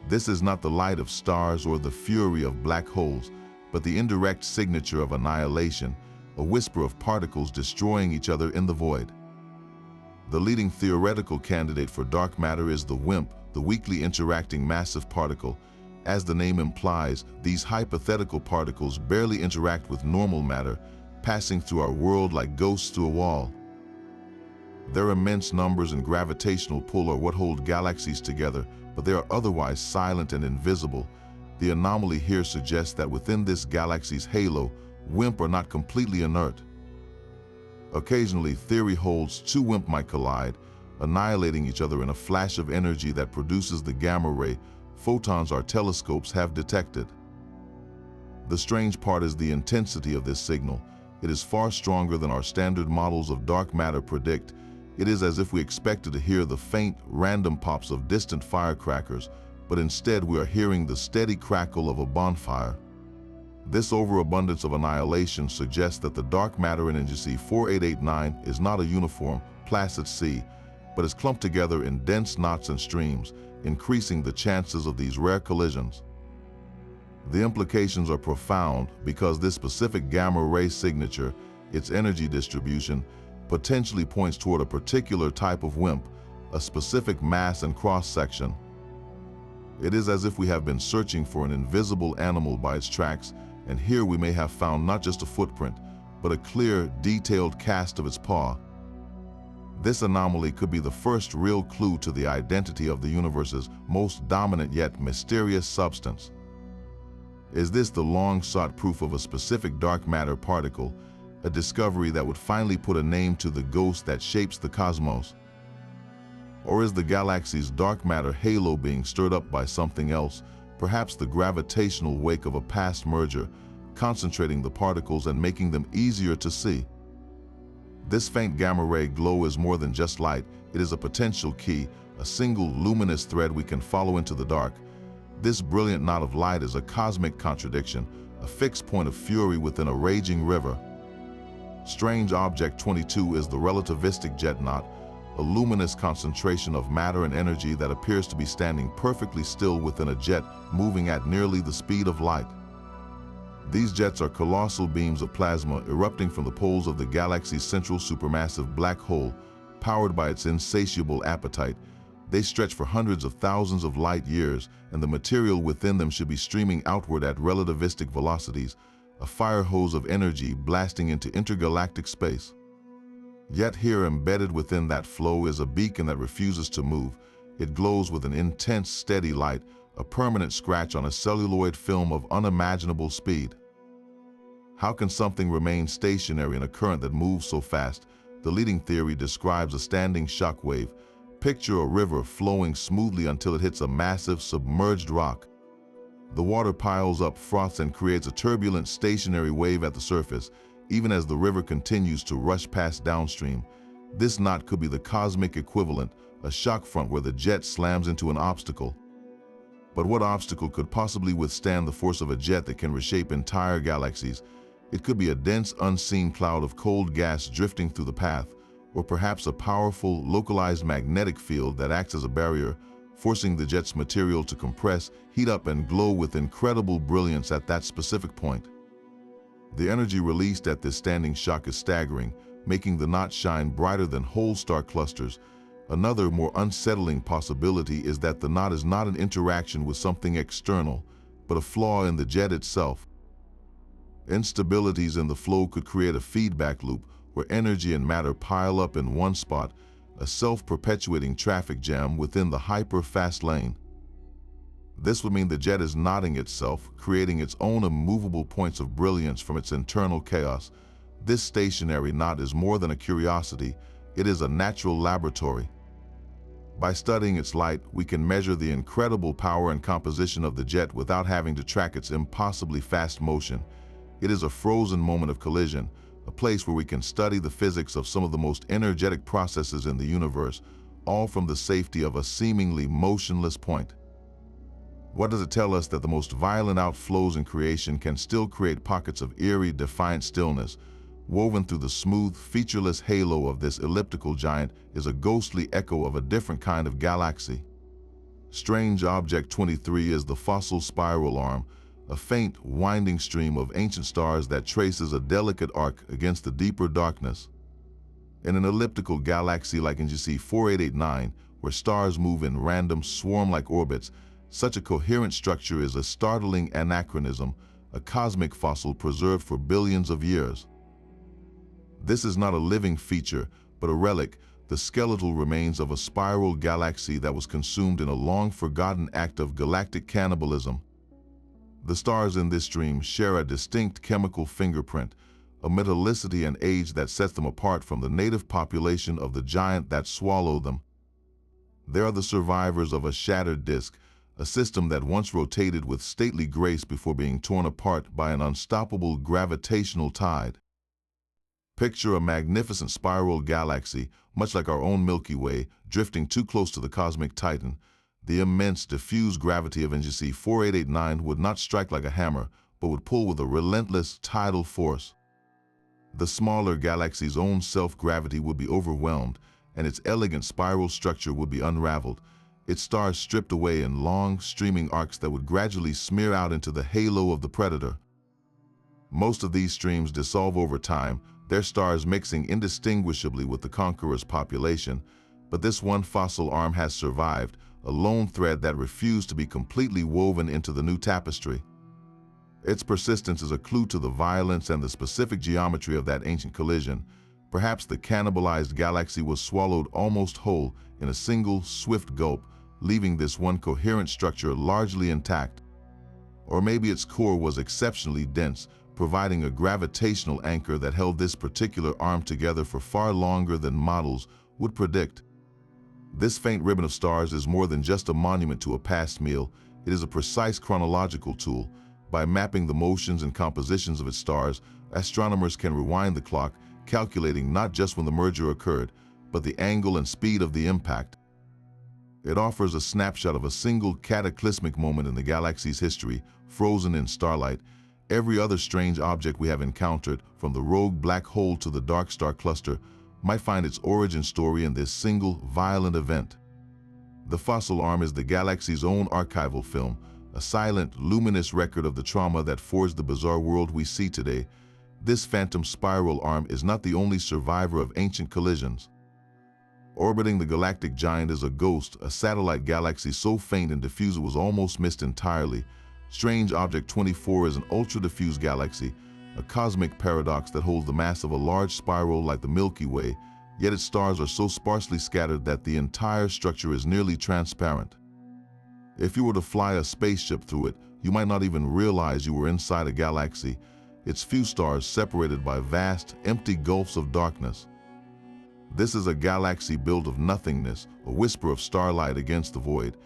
This is not the light of stars or the fury of black holes, but the indirect signature of annihilation, a whisper of particles destroying each other in the void. The leading theoretical candidate for dark matter is the WIMP, the weakly interacting massive particle. As the name implies, these hypothetical particles barely interact with normal matter, passing through our world like ghosts through a wall. Their immense numbers and gravitational pull are what hold galaxies together, but they are otherwise silent and invisible. The anomaly here suggests that within this galaxy's halo, WIMP are not completely inert. Occasionally, theory holds two WIMP might collide, annihilating each other in a flash of energy that produces the gamma ray photons our telescopes have detected. The strange part is the intensity of this signal. It is far stronger than our standard models of dark matter predict. It is as if we expected to hear the faint, random pops of distant firecrackers, but instead we are hearing the steady crackle of a bonfire. This overabundance of annihilation suggests that the dark matter in NGC 4889 is not a uniform, placid sea, but is clumped together in dense knots and streams, increasing the chances of these rare collisions. The implications are profound because this specific gamma-ray signature, its energy distribution, potentially points toward a particular type of WIMP, a specific mass and cross-section. It is as if we have been searching for an invisible animal by its tracks, and here we may have found not just a footprint, but a clear, detailed cast of its paw. This anomaly could be the first real clue to the identity of the universe's most dominant yet mysterious substance. Is this the long-sought proof of a specific dark matter particle, a discovery that would finally put a name to the ghost that shapes the cosmos? Or is the galaxy's dark matter halo being stirred up by something else, perhaps the gravitational wake of a past merger, concentrating the particles and making them easier to see? This faint gamma-ray glow is more than just light. It is a potential key, a single luminous thread we can follow into the dark. This brilliant knot of light is a cosmic contradiction, a fixed point of fury within a raging river. Strange Object 22 is the relativistic jet knot, a luminous concentration of matter and energy that appears to be standing perfectly still within a jet moving at nearly the speed of light. These jets are colossal beams of plasma erupting from the poles of the galaxy's central supermassive black hole, powered by its insatiable appetite. They stretch for hundreds of thousands of light years, and the material within them should be streaming outward at relativistic velocities, a fire hose of energy blasting into intergalactic space. Yet here, embedded within that flow, is a beacon that refuses to move. It glows with an intense, steady light, a permanent scratch on a celluloid film of unimaginable speed. How can something remain stationary in a current that moves so fast? The leading theory describes a standing shock wave. Picture a river flowing smoothly until it hits a massive, submerged rock. The water piles up, froths, and creates a turbulent, stationary wave at the surface, even as the river continues to rush past downstream. This knot could be the cosmic equivalent, a shock front where the jet slams into an obstacle. But what obstacle could possibly withstand the force of a jet that can reshape entire galaxies? It could be a dense, unseen cloud of cold gas drifting through the path, or perhaps a powerful, localized magnetic field that acts as a barrier, forcing the jet's material to compress, heat up, and glow with incredible brilliance at that specific point. The energy released at this standing shock is staggering, making the knot shine brighter than whole star clusters. Another, more unsettling possibility is that the knot is not an interaction with something external, but a flaw in the jet itself. Instabilities in the flow could create a feedback loop where energy and matter pile up in one spot, a self-perpetuating traffic jam within the hyper-fast lane. This would mean the jet is knotting itself, creating its own immovable points of brilliance from its internal chaos. This stationary knot is more than a curiosity, it is a natural laboratory. By studying its light, we can measure the incredible power and composition of the jet without having to track its impossibly fast motion. It is a frozen moment of collision, a place where we can study the physics of some of the most energetic processes in the universe, all from the safety of a seemingly motionless point. What does it tell us? That the most violent outflows in creation can still create pockets of eerie, defiant stillness. Woven through the smooth, featureless halo of this elliptical giant is a ghostly echo of a different kind of galaxy. Strange Object 23 is the fossil spiral arm, a faint, winding stream of ancient stars that traces a delicate arc against the deeper darkness. In an elliptical galaxy like NGC 4889, where stars move in random, swarm-like orbits, such a coherent structure is a startling anachronism, a cosmic fossil preserved for billions of years. This is not a living feature, but a relic, the skeletal remains of a spiral galaxy that was consumed in a long-forgotten act of galactic cannibalism. The stars in this stream share a distinct chemical fingerprint, a metallicity and age that sets them apart from the native population of the giant that swallowed them. They are the survivors of a shattered disk, a system that once rotated with stately grace before being torn apart by an unstoppable gravitational tide. Picture a magnificent spiral galaxy, much like our own Milky Way, drifting too close to the cosmic titan. The immense, diffuse gravity of NGC 4889 would not strike like a hammer, but would pull with a relentless tidal force. The smaller galaxy's own self-gravity would be overwhelmed, and its elegant spiral structure would be unraveled, its stars stripped away in long, streaming arcs that would gradually smear out into the halo of the predator. Most of these streams dissolve over time, their stars mixing indistinguishably with the conqueror's population, but this one fossil arm has survived, a lone thread that refused to be completely woven into the new tapestry. Its persistence is a clue to the violence and the specific geometry of that ancient collision. Perhaps the cannibalized galaxy was swallowed almost whole in a single, swift gulp, leaving this one coherent structure largely intact. Or maybe its core was exceptionally dense, providing a gravitational anchor that held this particular arm together for far longer than models would predict. This faint ribbon of stars is more than just a monument to a past meal, it is a precise chronological tool. By mapping the motions and compositions of its stars, astronomers can rewind the clock, calculating not just when the merger occurred, but the angle and speed of the impact. It offers a snapshot of a single cataclysmic moment in the galaxy's history, frozen in starlight. Every other strange object we have encountered, from the rogue black hole to the dark star cluster, might find its origin story in this single, violent event. The fossil arm is the galaxy's own archival film, a silent, luminous record of the trauma that forged the bizarre world we see today. This phantom spiral arm is not the only survivor of ancient collisions. Orbiting the galactic giant is a ghost, a satellite galaxy so faint and diffuse it was almost missed entirely. Strange Object 24 is an ultra-diffuse galaxy, a cosmic paradox that holds the mass of a large spiral like the Milky Way, yet its stars are so sparsely scattered that the entire structure is nearly transparent. If you were to fly a spaceship through it, you might not even realize you were inside a galaxy, its few stars separated by vast, empty gulfs of darkness. This is a galaxy built of nothingness, a whisper of starlight against the void.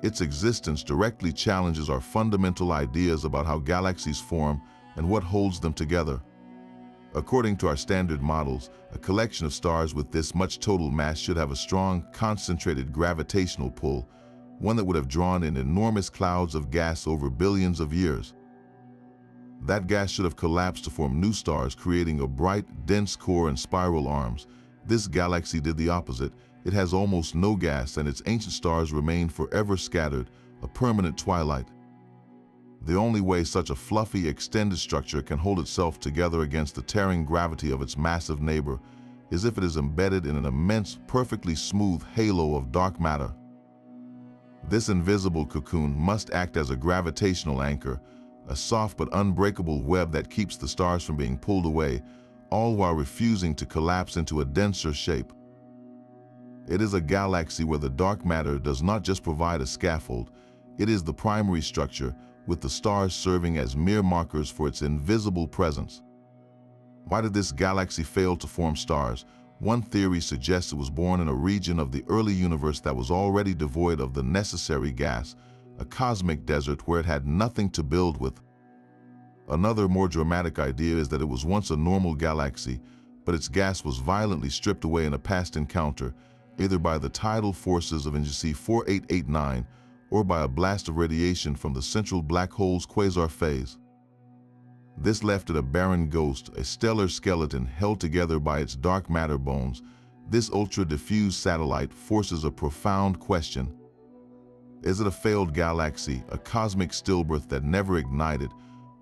Its existence directly challenges our fundamental ideas about how galaxies form and what holds them together. According to our standard models, a collection of stars with this much total mass should have a strong, concentrated gravitational pull, one that would have drawn in enormous clouds of gas over billions of years. That gas should have collapsed to form new stars, creating a bright, dense core and spiral arms. This galaxy did the opposite. It has almost no gas, and its ancient stars remain forever scattered, a permanent twilight. The only way such a fluffy, extended structure can hold itself together against the tearing gravity of its massive neighbor is if it is embedded in an immense, perfectly smooth halo of dark matter. This invisible cocoon must act as a gravitational anchor, a soft but unbreakable web that keeps the stars from being pulled away, all while refusing to collapse into a denser shape. It is a galaxy where the dark matter does not just provide a scaffold, it is the primary structure, with the stars serving as mere markers for its invisible presence. Why did this galaxy fail to form stars? One theory suggests it was born in a region of the early universe that was already devoid of the necessary gas, a cosmic desert where it had nothing to build with. Another, more dramatic idea is that it was once a normal galaxy, but its gas was violently stripped away in a past encounter, either by the tidal forces of NGC 4889 or by a blast of radiation from the central black hole's quasar phase. This left it a barren ghost, a stellar skeleton held together by its dark matter bones. This ultra-diffuse satellite forces a profound question. Is it a failed galaxy, a cosmic stillbirth that never ignited,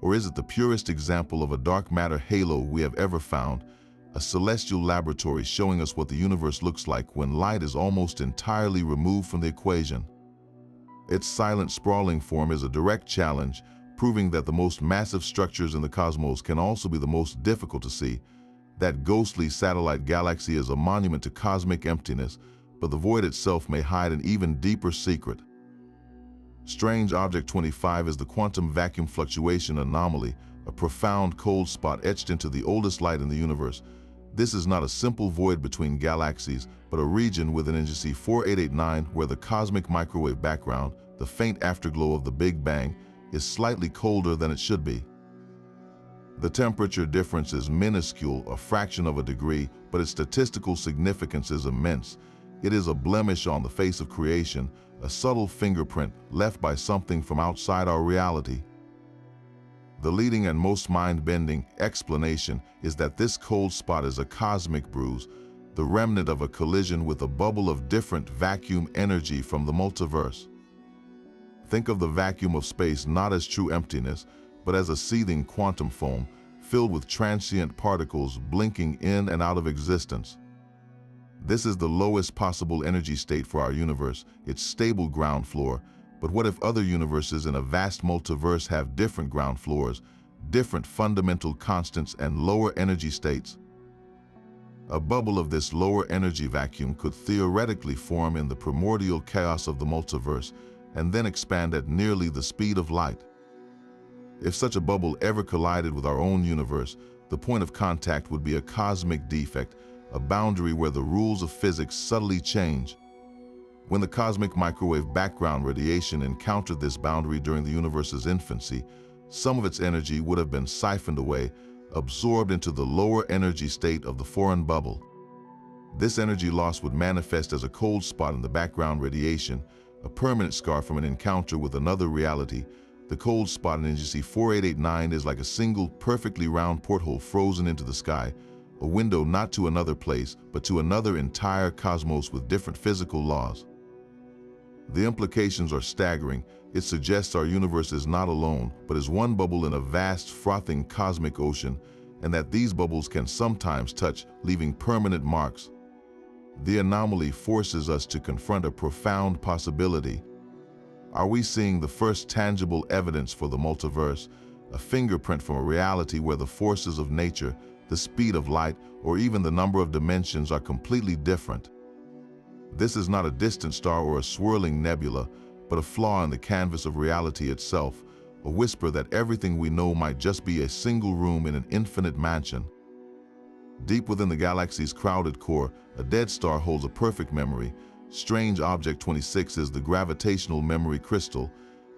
or is it the purest example of a dark matter halo we have ever found, a celestial laboratory showing us what the universe looks like when light is almost entirely removed from the equation? Its silent, sprawling form is a direct challenge, proving that the most massive structures in the cosmos can also be the most difficult to see. That ghostly satellite galaxy is a monument to cosmic emptiness, but the void itself may hide an even deeper secret. Strange Object 25 is the quantum vacuum fluctuation anomaly, a profound cold spot etched into the oldest light in the universe. This is not a simple void between galaxies, but a region within NGC 4889 where the cosmic microwave background, the faint afterglow of the Big Bang, is slightly colder than it should be. The temperature difference is minuscule, a fraction of a degree, but its statistical significance is immense. It is a blemish on the face of creation, a subtle fingerprint left by something from outside our reality. The leading and most mind-bending explanation is that this cold spot is a cosmic bruise, the remnant of a collision with a bubble of different vacuum energy from the multiverse. Think of the vacuum of space not as true emptiness, but as a seething quantum foam filled with transient particles blinking in and out of existence. This is the lowest possible energy state for our universe, its stable ground floor. But what if other universes in a vast multiverse have different ground floors, different fundamental constants, and lower energy states? A bubble of this lower energy vacuum could theoretically form in the primordial chaos of the multiverse, and then expand at nearly the speed of light. If such a bubble ever collided with our own universe, the point of contact would be a cosmic defect, a boundary where the rules of physics subtly change. When the cosmic microwave background radiation encountered this boundary during the universe's infancy, some of its energy would have been siphoned away, absorbed into the lower energy state of the foreign bubble. This energy loss would manifest as a cold spot in the background radiation, a permanent scar from an encounter with another reality. The cold spot in NGC 4889 is like a single, perfectly round porthole frozen into the sky, a window not to another place, but to another entire cosmos with different physical laws. The implications are staggering. It suggests our universe is not alone, but is one bubble in a vast, frothing cosmic ocean, and that these bubbles can sometimes touch, leaving permanent marks. The anomaly forces us to confront a profound possibility. Are we seeing the first tangible evidence for the multiverse, a fingerprint from a reality where the forces of nature, the speed of light, or even the number of dimensions are completely different? This is not a distant star or a swirling nebula, but a flaw in the canvas of reality itself, a whisper that everything we know might just be a single room in an infinite mansion. Deep within the galaxy's crowded core, a dead star holds a perfect memory. Strange Object 26 is the gravitational memory crystal,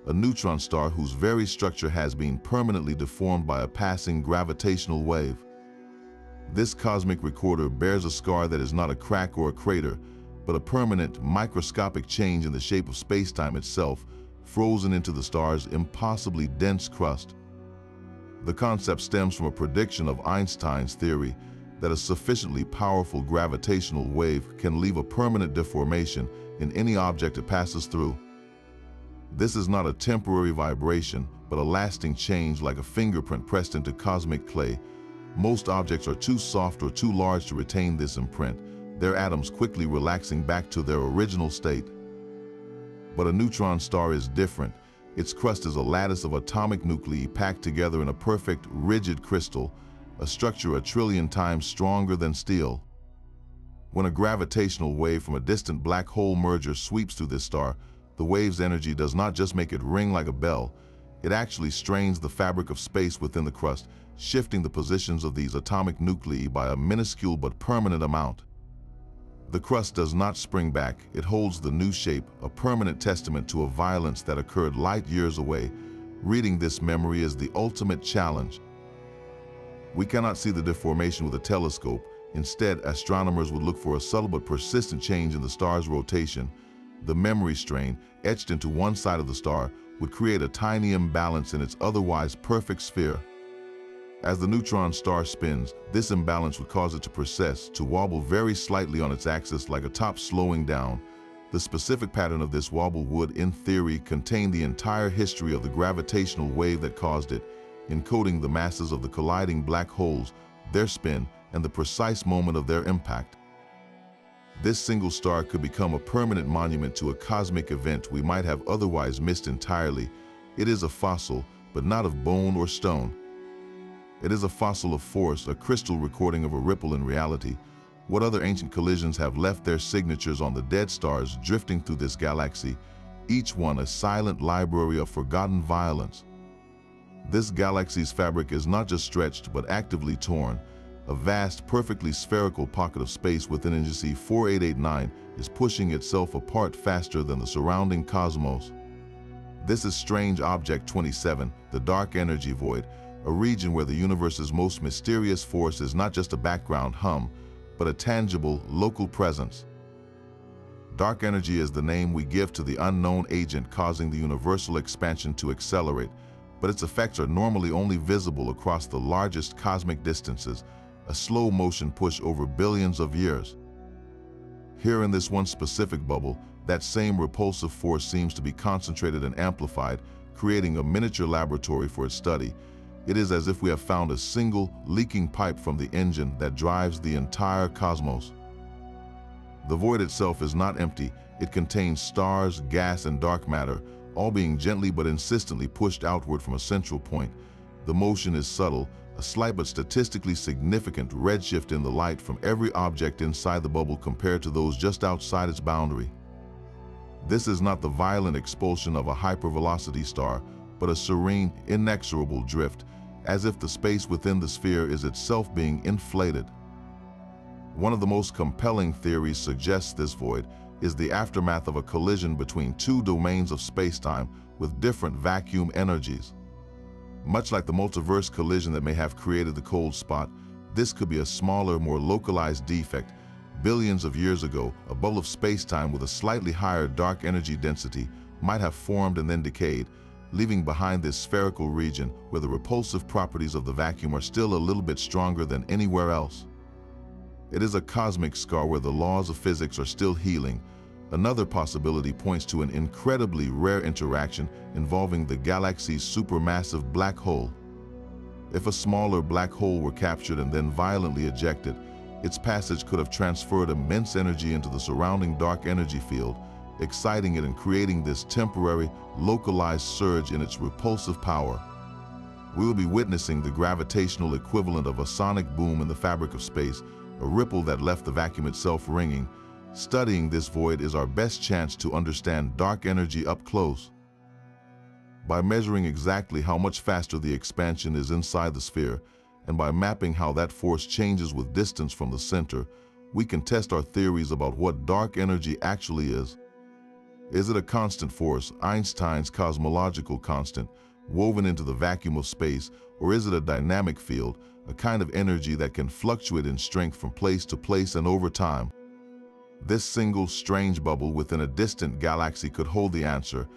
a neutron star whose very structure has been permanently deformed by a passing gravitational wave. This cosmic recorder bears a scar that is not a crack or a crater, but a permanent, microscopic change in the shape of space-time itself, frozen into the star's impossibly dense crust. The concept stems from a prediction of Einstein's theory that a sufficiently powerful gravitational wave can leave a permanent deformation in any object it passes through. This is not a temporary vibration, but a lasting change like a fingerprint pressed into cosmic clay. Most objects are too soft or too large to retain this imprint, their atoms quickly relaxing back to their original state. But a neutron star is different. Its crust is a lattice of atomic nuclei packed together in a perfect, rigid crystal, a structure a trillion times stronger than steel. When a gravitational wave from a distant black hole merger sweeps through this star, the wave's energy does not just make it ring like a bell, it actually strains the fabric of space within the crust, shifting the positions of these atomic nuclei by a minuscule but permanent amount. The crust does not spring back, it holds the new shape, a permanent testament to a violence that occurred light years away. Reading this memory is the ultimate challenge. We cannot see the deformation with a telescope. Instead, astronomers would look for a subtle but persistent change in the star's rotation. The memory strain, etched into one side of the star, would create a tiny imbalance in its otherwise perfect sphere. As the neutron star spins, this imbalance would cause it to precess, to wobble very slightly on its axis like a top slowing down. The specific pattern of this wobble would, in theory, contain the entire history of the gravitational wave that caused it, encoding the masses of the colliding black holes, their spin, and the precise moment of their impact. This single star could become a permanent monument to a cosmic event we might have otherwise missed entirely. It is a fossil, but not of bone or stone. It is a fossil of force, a crystal recording of a ripple in reality. What other ancient collisions have left their signatures on the dead stars drifting through this galaxy, each one a silent library of forgotten violence? This galaxy's fabric is not just stretched, but actively torn. A vast, perfectly spherical pocket of space within NGC 4889 is pushing itself apart faster than the surrounding cosmos. This is strange object 27, the dark energy void, a region where the universe's most mysterious force is not just a background hum, but a tangible, local presence. Dark energy is the name we give to the unknown agent causing the universal expansion to accelerate, but its effects are normally only visible across the largest cosmic distances, a slow motion push over billions of years. Here in this one specific bubble, that same repulsive force seems to be concentrated and amplified, creating a miniature laboratory for its study. It is as if we have found a single, leaking pipe from the engine that drives the entire cosmos. The void itself is not empty. It contains stars, gas, and dark matter, all being gently but insistently pushed outward from a central point. The motion is subtle, a slight but statistically significant redshift in the light from every object inside the bubble compared to those just outside its boundary. This is not the violent expulsion of a hypervelocity star, but a serene, inexorable drift, as if the space within the sphere is itself being inflated. One of the most compelling theories suggests this void is the aftermath of a collision between two domains of spacetime with different vacuum energies. Much like the multiverse collision that may have created the cold spot, this could be a smaller, more localized defect. Billions of years ago, a bubble of spacetime with a slightly higher dark energy density might have formed and then decayed, leaving behind this spherical region where the repulsive properties of the vacuum are still a little bit stronger than anywhere else. It is a cosmic scar where the laws of physics are still healing. Another possibility points to an incredibly rare interaction involving the galaxy's supermassive black hole. If a smaller black hole were captured and then violently ejected, its passage could have transferred immense energy into the surrounding dark energy field, exciting it and creating this temporary, localized surge in its repulsive power. We will be witnessing the gravitational equivalent of a sonic boom in the fabric of space, a ripple that left the vacuum itself ringing. Studying this void is our best chance to understand dark energy up close. By measuring exactly how much faster the expansion is inside the sphere, and by mapping how that force changes with distance from the center, we can test our theories about what dark energy actually is. Is it a constant force, Einstein's cosmological constant, woven into the vacuum of space, or is it a dynamic field, a kind of energy that can fluctuate in strength from place to place and over time? This single, strange bubble within a distant galaxy could hold the answer,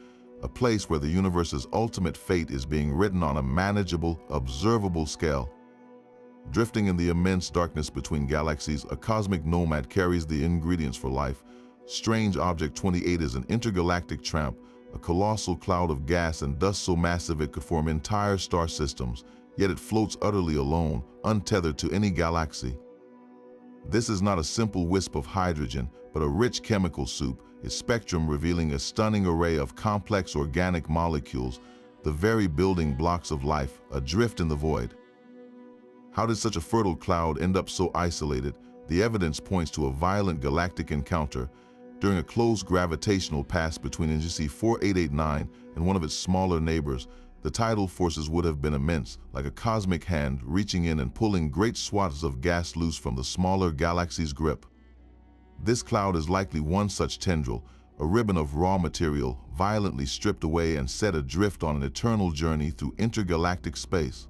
a place where the universe's ultimate fate is being written on a manageable, observable scale. Drifting in the immense darkness between galaxies, a cosmic nomad carries the ingredients for life. Strange Object 28 is an intergalactic tramp, a colossal cloud of gas and dust so massive it could form entire star systems, yet it floats utterly alone, untethered to any galaxy. This is not a simple wisp of hydrogen, but a rich chemical soup, its spectrum revealing a stunning array of complex organic molecules, the very building blocks of life, adrift in the void. How did such a fertile cloud end up so isolated? The evidence points to a violent galactic encounter. During a close gravitational pass between NGC 4889 and one of its smaller neighbors, the tidal forces would have been immense, like a cosmic hand reaching in and pulling great swaths of gas loose from the smaller galaxy's grip. This cloud is likely one such tendril, a ribbon of raw material violently stripped away and set adrift on an eternal journey through intergalactic space.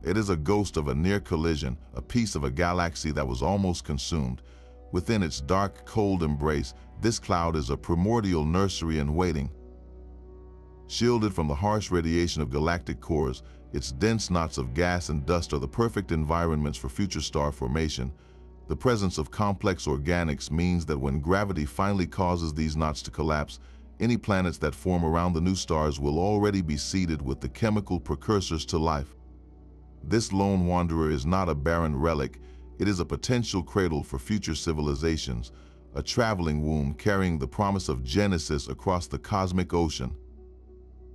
It is a ghost of a near collision, a piece of a galaxy that was almost consumed. Within its dark, cold embrace, this cloud is a primordial nursery in waiting. Shielded from the harsh radiation of galactic cores, its dense knots of gas and dust are the perfect environments for future star formation. The presence of complex organics means that when gravity finally causes these knots to collapse, any planets that form around the new stars will already be seeded with the chemical precursors to life. This lone wanderer is not a barren relic, it is a potential cradle for future civilizations, a traveling womb carrying the promise of Genesis across the cosmic ocean.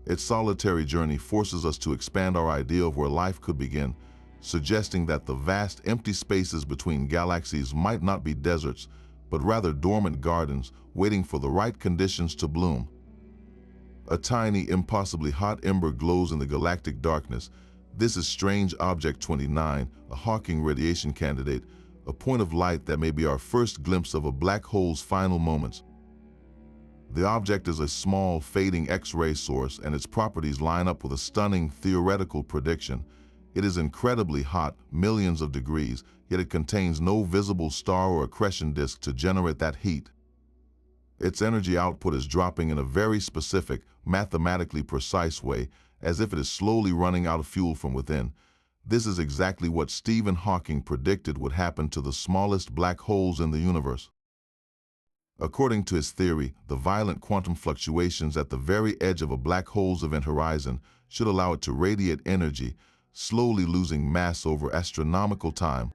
Its solitary journey forces us to expand our idea of where life could begin, suggesting that the vast empty spaces between galaxies might not be deserts, but rather dormant gardens waiting for the right conditions to bloom. A tiny, impossibly hot ember glows in the galactic darkness. This is strange object 29, a Hawking radiation candidate, a point of light that may be our first glimpse of a black hole's final moments. The object is a small, fading X-ray source, and its properties line up with a stunning theoretical prediction. It is incredibly hot, millions of degrees, yet it contains no visible star or accretion disk to generate that heat. Its energy output is dropping in a very specific, mathematically precise way, as if it is slowly running out of fuel from within. This is exactly what Stephen Hawking predicted would happen to the smallest black holes in the universe. According to his theory, the violent quantum fluctuations at the very edge of a black hole's event horizon should allow it to radiate energy, slowly losing mass over astronomical time.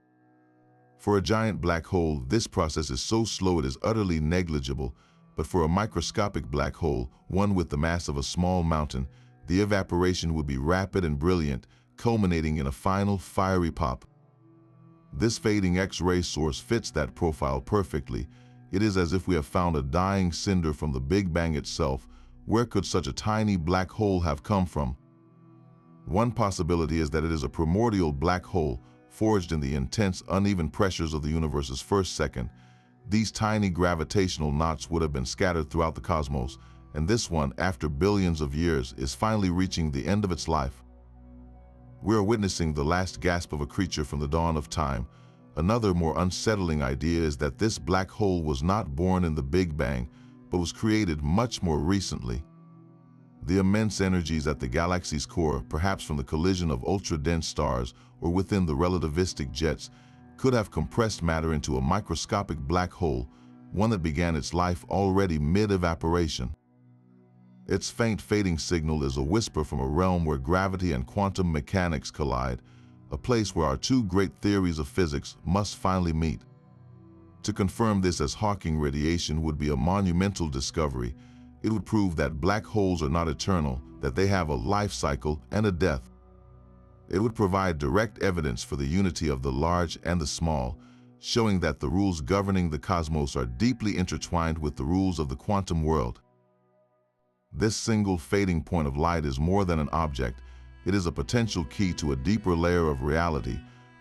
For a giant black hole, this process is so slow it is utterly negligible, but for a microscopic black hole, one with the mass of a small mountain, the evaporation would be rapid and brilliant, culminating in a final fiery pop. This fading X-ray source fits that profile perfectly. It is as if we have found a dying cinder from the Big Bang itself. Where could such a tiny black hole have come from? One possibility is that it is a primordial black hole, forged in the intense, uneven pressures of the universe's first second. These tiny gravitational knots would have been scattered throughout the cosmos, and this one, after billions of years, is finally reaching the end of its life. We are witnessing the last gasp of a creature from the dawn of time. Another more unsettling idea is that this black hole was not born in the Big Bang, but was created much more recently. The immense energies at the galaxy's core, perhaps from the collision of ultra-dense stars or within the relativistic jets, could have compressed matter into a microscopic black hole, one that began its life already mid-evaporation. Its faint fading signal is a whisper from a realm where gravity and quantum mechanics collide, a place where our two great theories of physics must finally meet. To confirm this, as Hawking radiation would be a monumental discovery. It would prove that black holes are not eternal, that they have a life cycle and a death. It would provide direct evidence for the unity of the large and the small, showing that the rules governing the cosmos are deeply intertwined with the rules of the quantum world. This single fading point of light is more than an object. It is a potential key to a deeper layer of reality,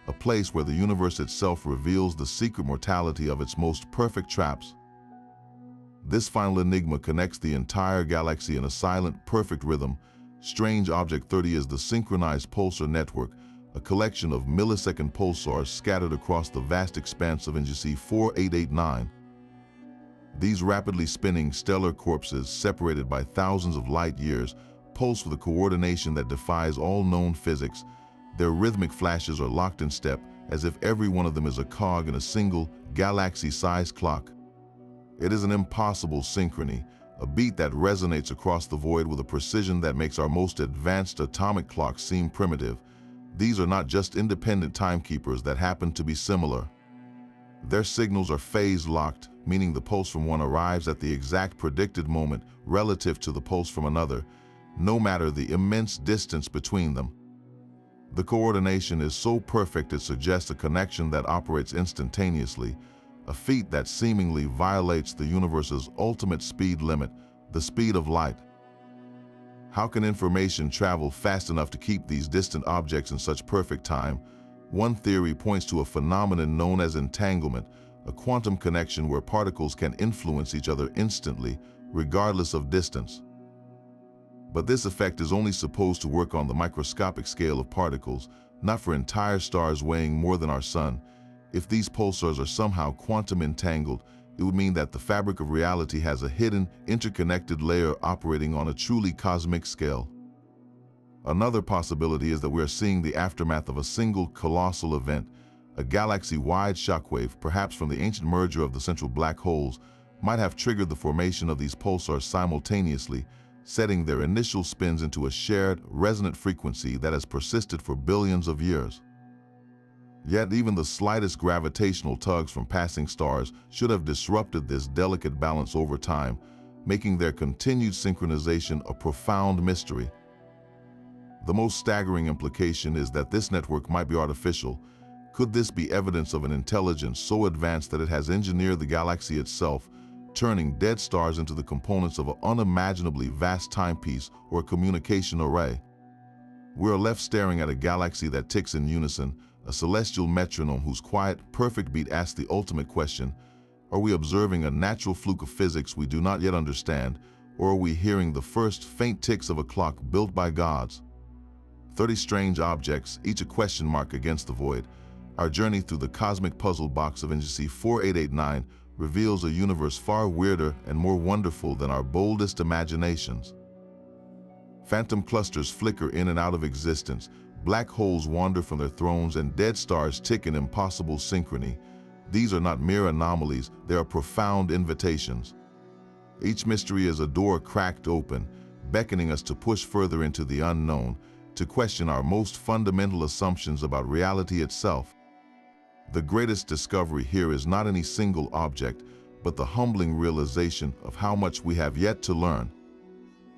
a place where the universe itself reveals the secret mortality of its most perfect traps. This final enigma connects the entire galaxy in a silent, perfect rhythm. Strange Object 30 is the synchronized pulsar network, a collection of millisecond pulsars scattered across the vast expanse of NGC 4889. These rapidly spinning stellar corpses, separated by thousands of light years, pulse with a coordination that defies all known physics. Their rhythmic flashes are locked in step, as if every one of them is a cog in a single, galaxy-sized clock. It is an impossible synchrony, a beat that resonates across the void with a precision that makes our most advanced atomic clocks seem primitive. These are not just independent timekeepers that happen to be similar. Their signals are phase-locked, meaning the pulse from one arrives at the exact predicted moment relative to the pulse from another, no matter the immense distance between them. The coordination is so perfect it suggests a connection that operates instantaneously, a feat that seemingly violates the universe's ultimate speed limit, the speed of light. How can information travel fast enough to keep these distant objects in such perfect time? One theory points to a phenomenon known as entanglement, a quantum connection where particles can influence each other instantly, regardless of distance. But this effect is only supposed to work on the microscopic scale of particles, not for entire stars weighing more than our Sun. If these pulsars are somehow quantum entangled, it would mean that the fabric of reality has a hidden, interconnected layer operating on a truly cosmic scale. Another possibility is that we are seeing the aftermath of a single colossal event. A galaxy-wide shockwave, perhaps from the ancient merger of the central black holes, might have triggered the formation of these pulsars simultaneously, setting their initial spins into a shared, resonant frequency that has persisted for billions of years. Yet even the slightest gravitational tugs from passing stars should have disrupted this delicate balance over time, making their continued synchronization a profound mystery. The most staggering implication is that this network might be artificial. Could this be evidence of an intelligence so advanced that it has engineered the galaxy itself, turning dead stars into the components of an unimaginably vast timepiece or communication array? We are left staring at a galaxy that ticks in unison, a celestial metronome whose quiet, perfect beat asks the ultimate question: are we observing a natural fluke of physics we do not yet understand, or are we hearing the first faint ticks of a clock built by gods? 30 strange objects, each a question mark against the void. Our journey through the cosmic puzzle box of NGC 4889 reveals a universe far weirder and more wonderful than our boldest imaginations. Phantom clusters flicker in and out of existence, black holes wander from their thrones, and dead stars tick in impossible synchrony. These are not mere anomalies, they are profound invitations. Each mystery is a door cracked open, beckoning us to push further into the unknown, to question our most fundamental assumptions about reality itself. The greatest discovery here is not any single object, but the humbling realization of how much we have yet to learn.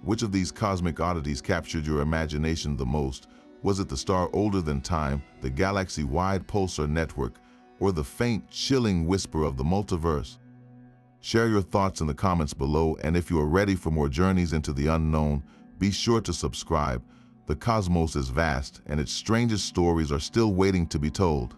Which of these cosmic oddities captured your imagination the most? Was it the star older than time, the galaxy-wide pulsar network, or the faint, chilling whisper of the multiverse? Share your thoughts in the comments below, and if you are ready for more journeys into the unknown, be sure to subscribe. The cosmos is vast, and its strangest stories are still waiting to be told.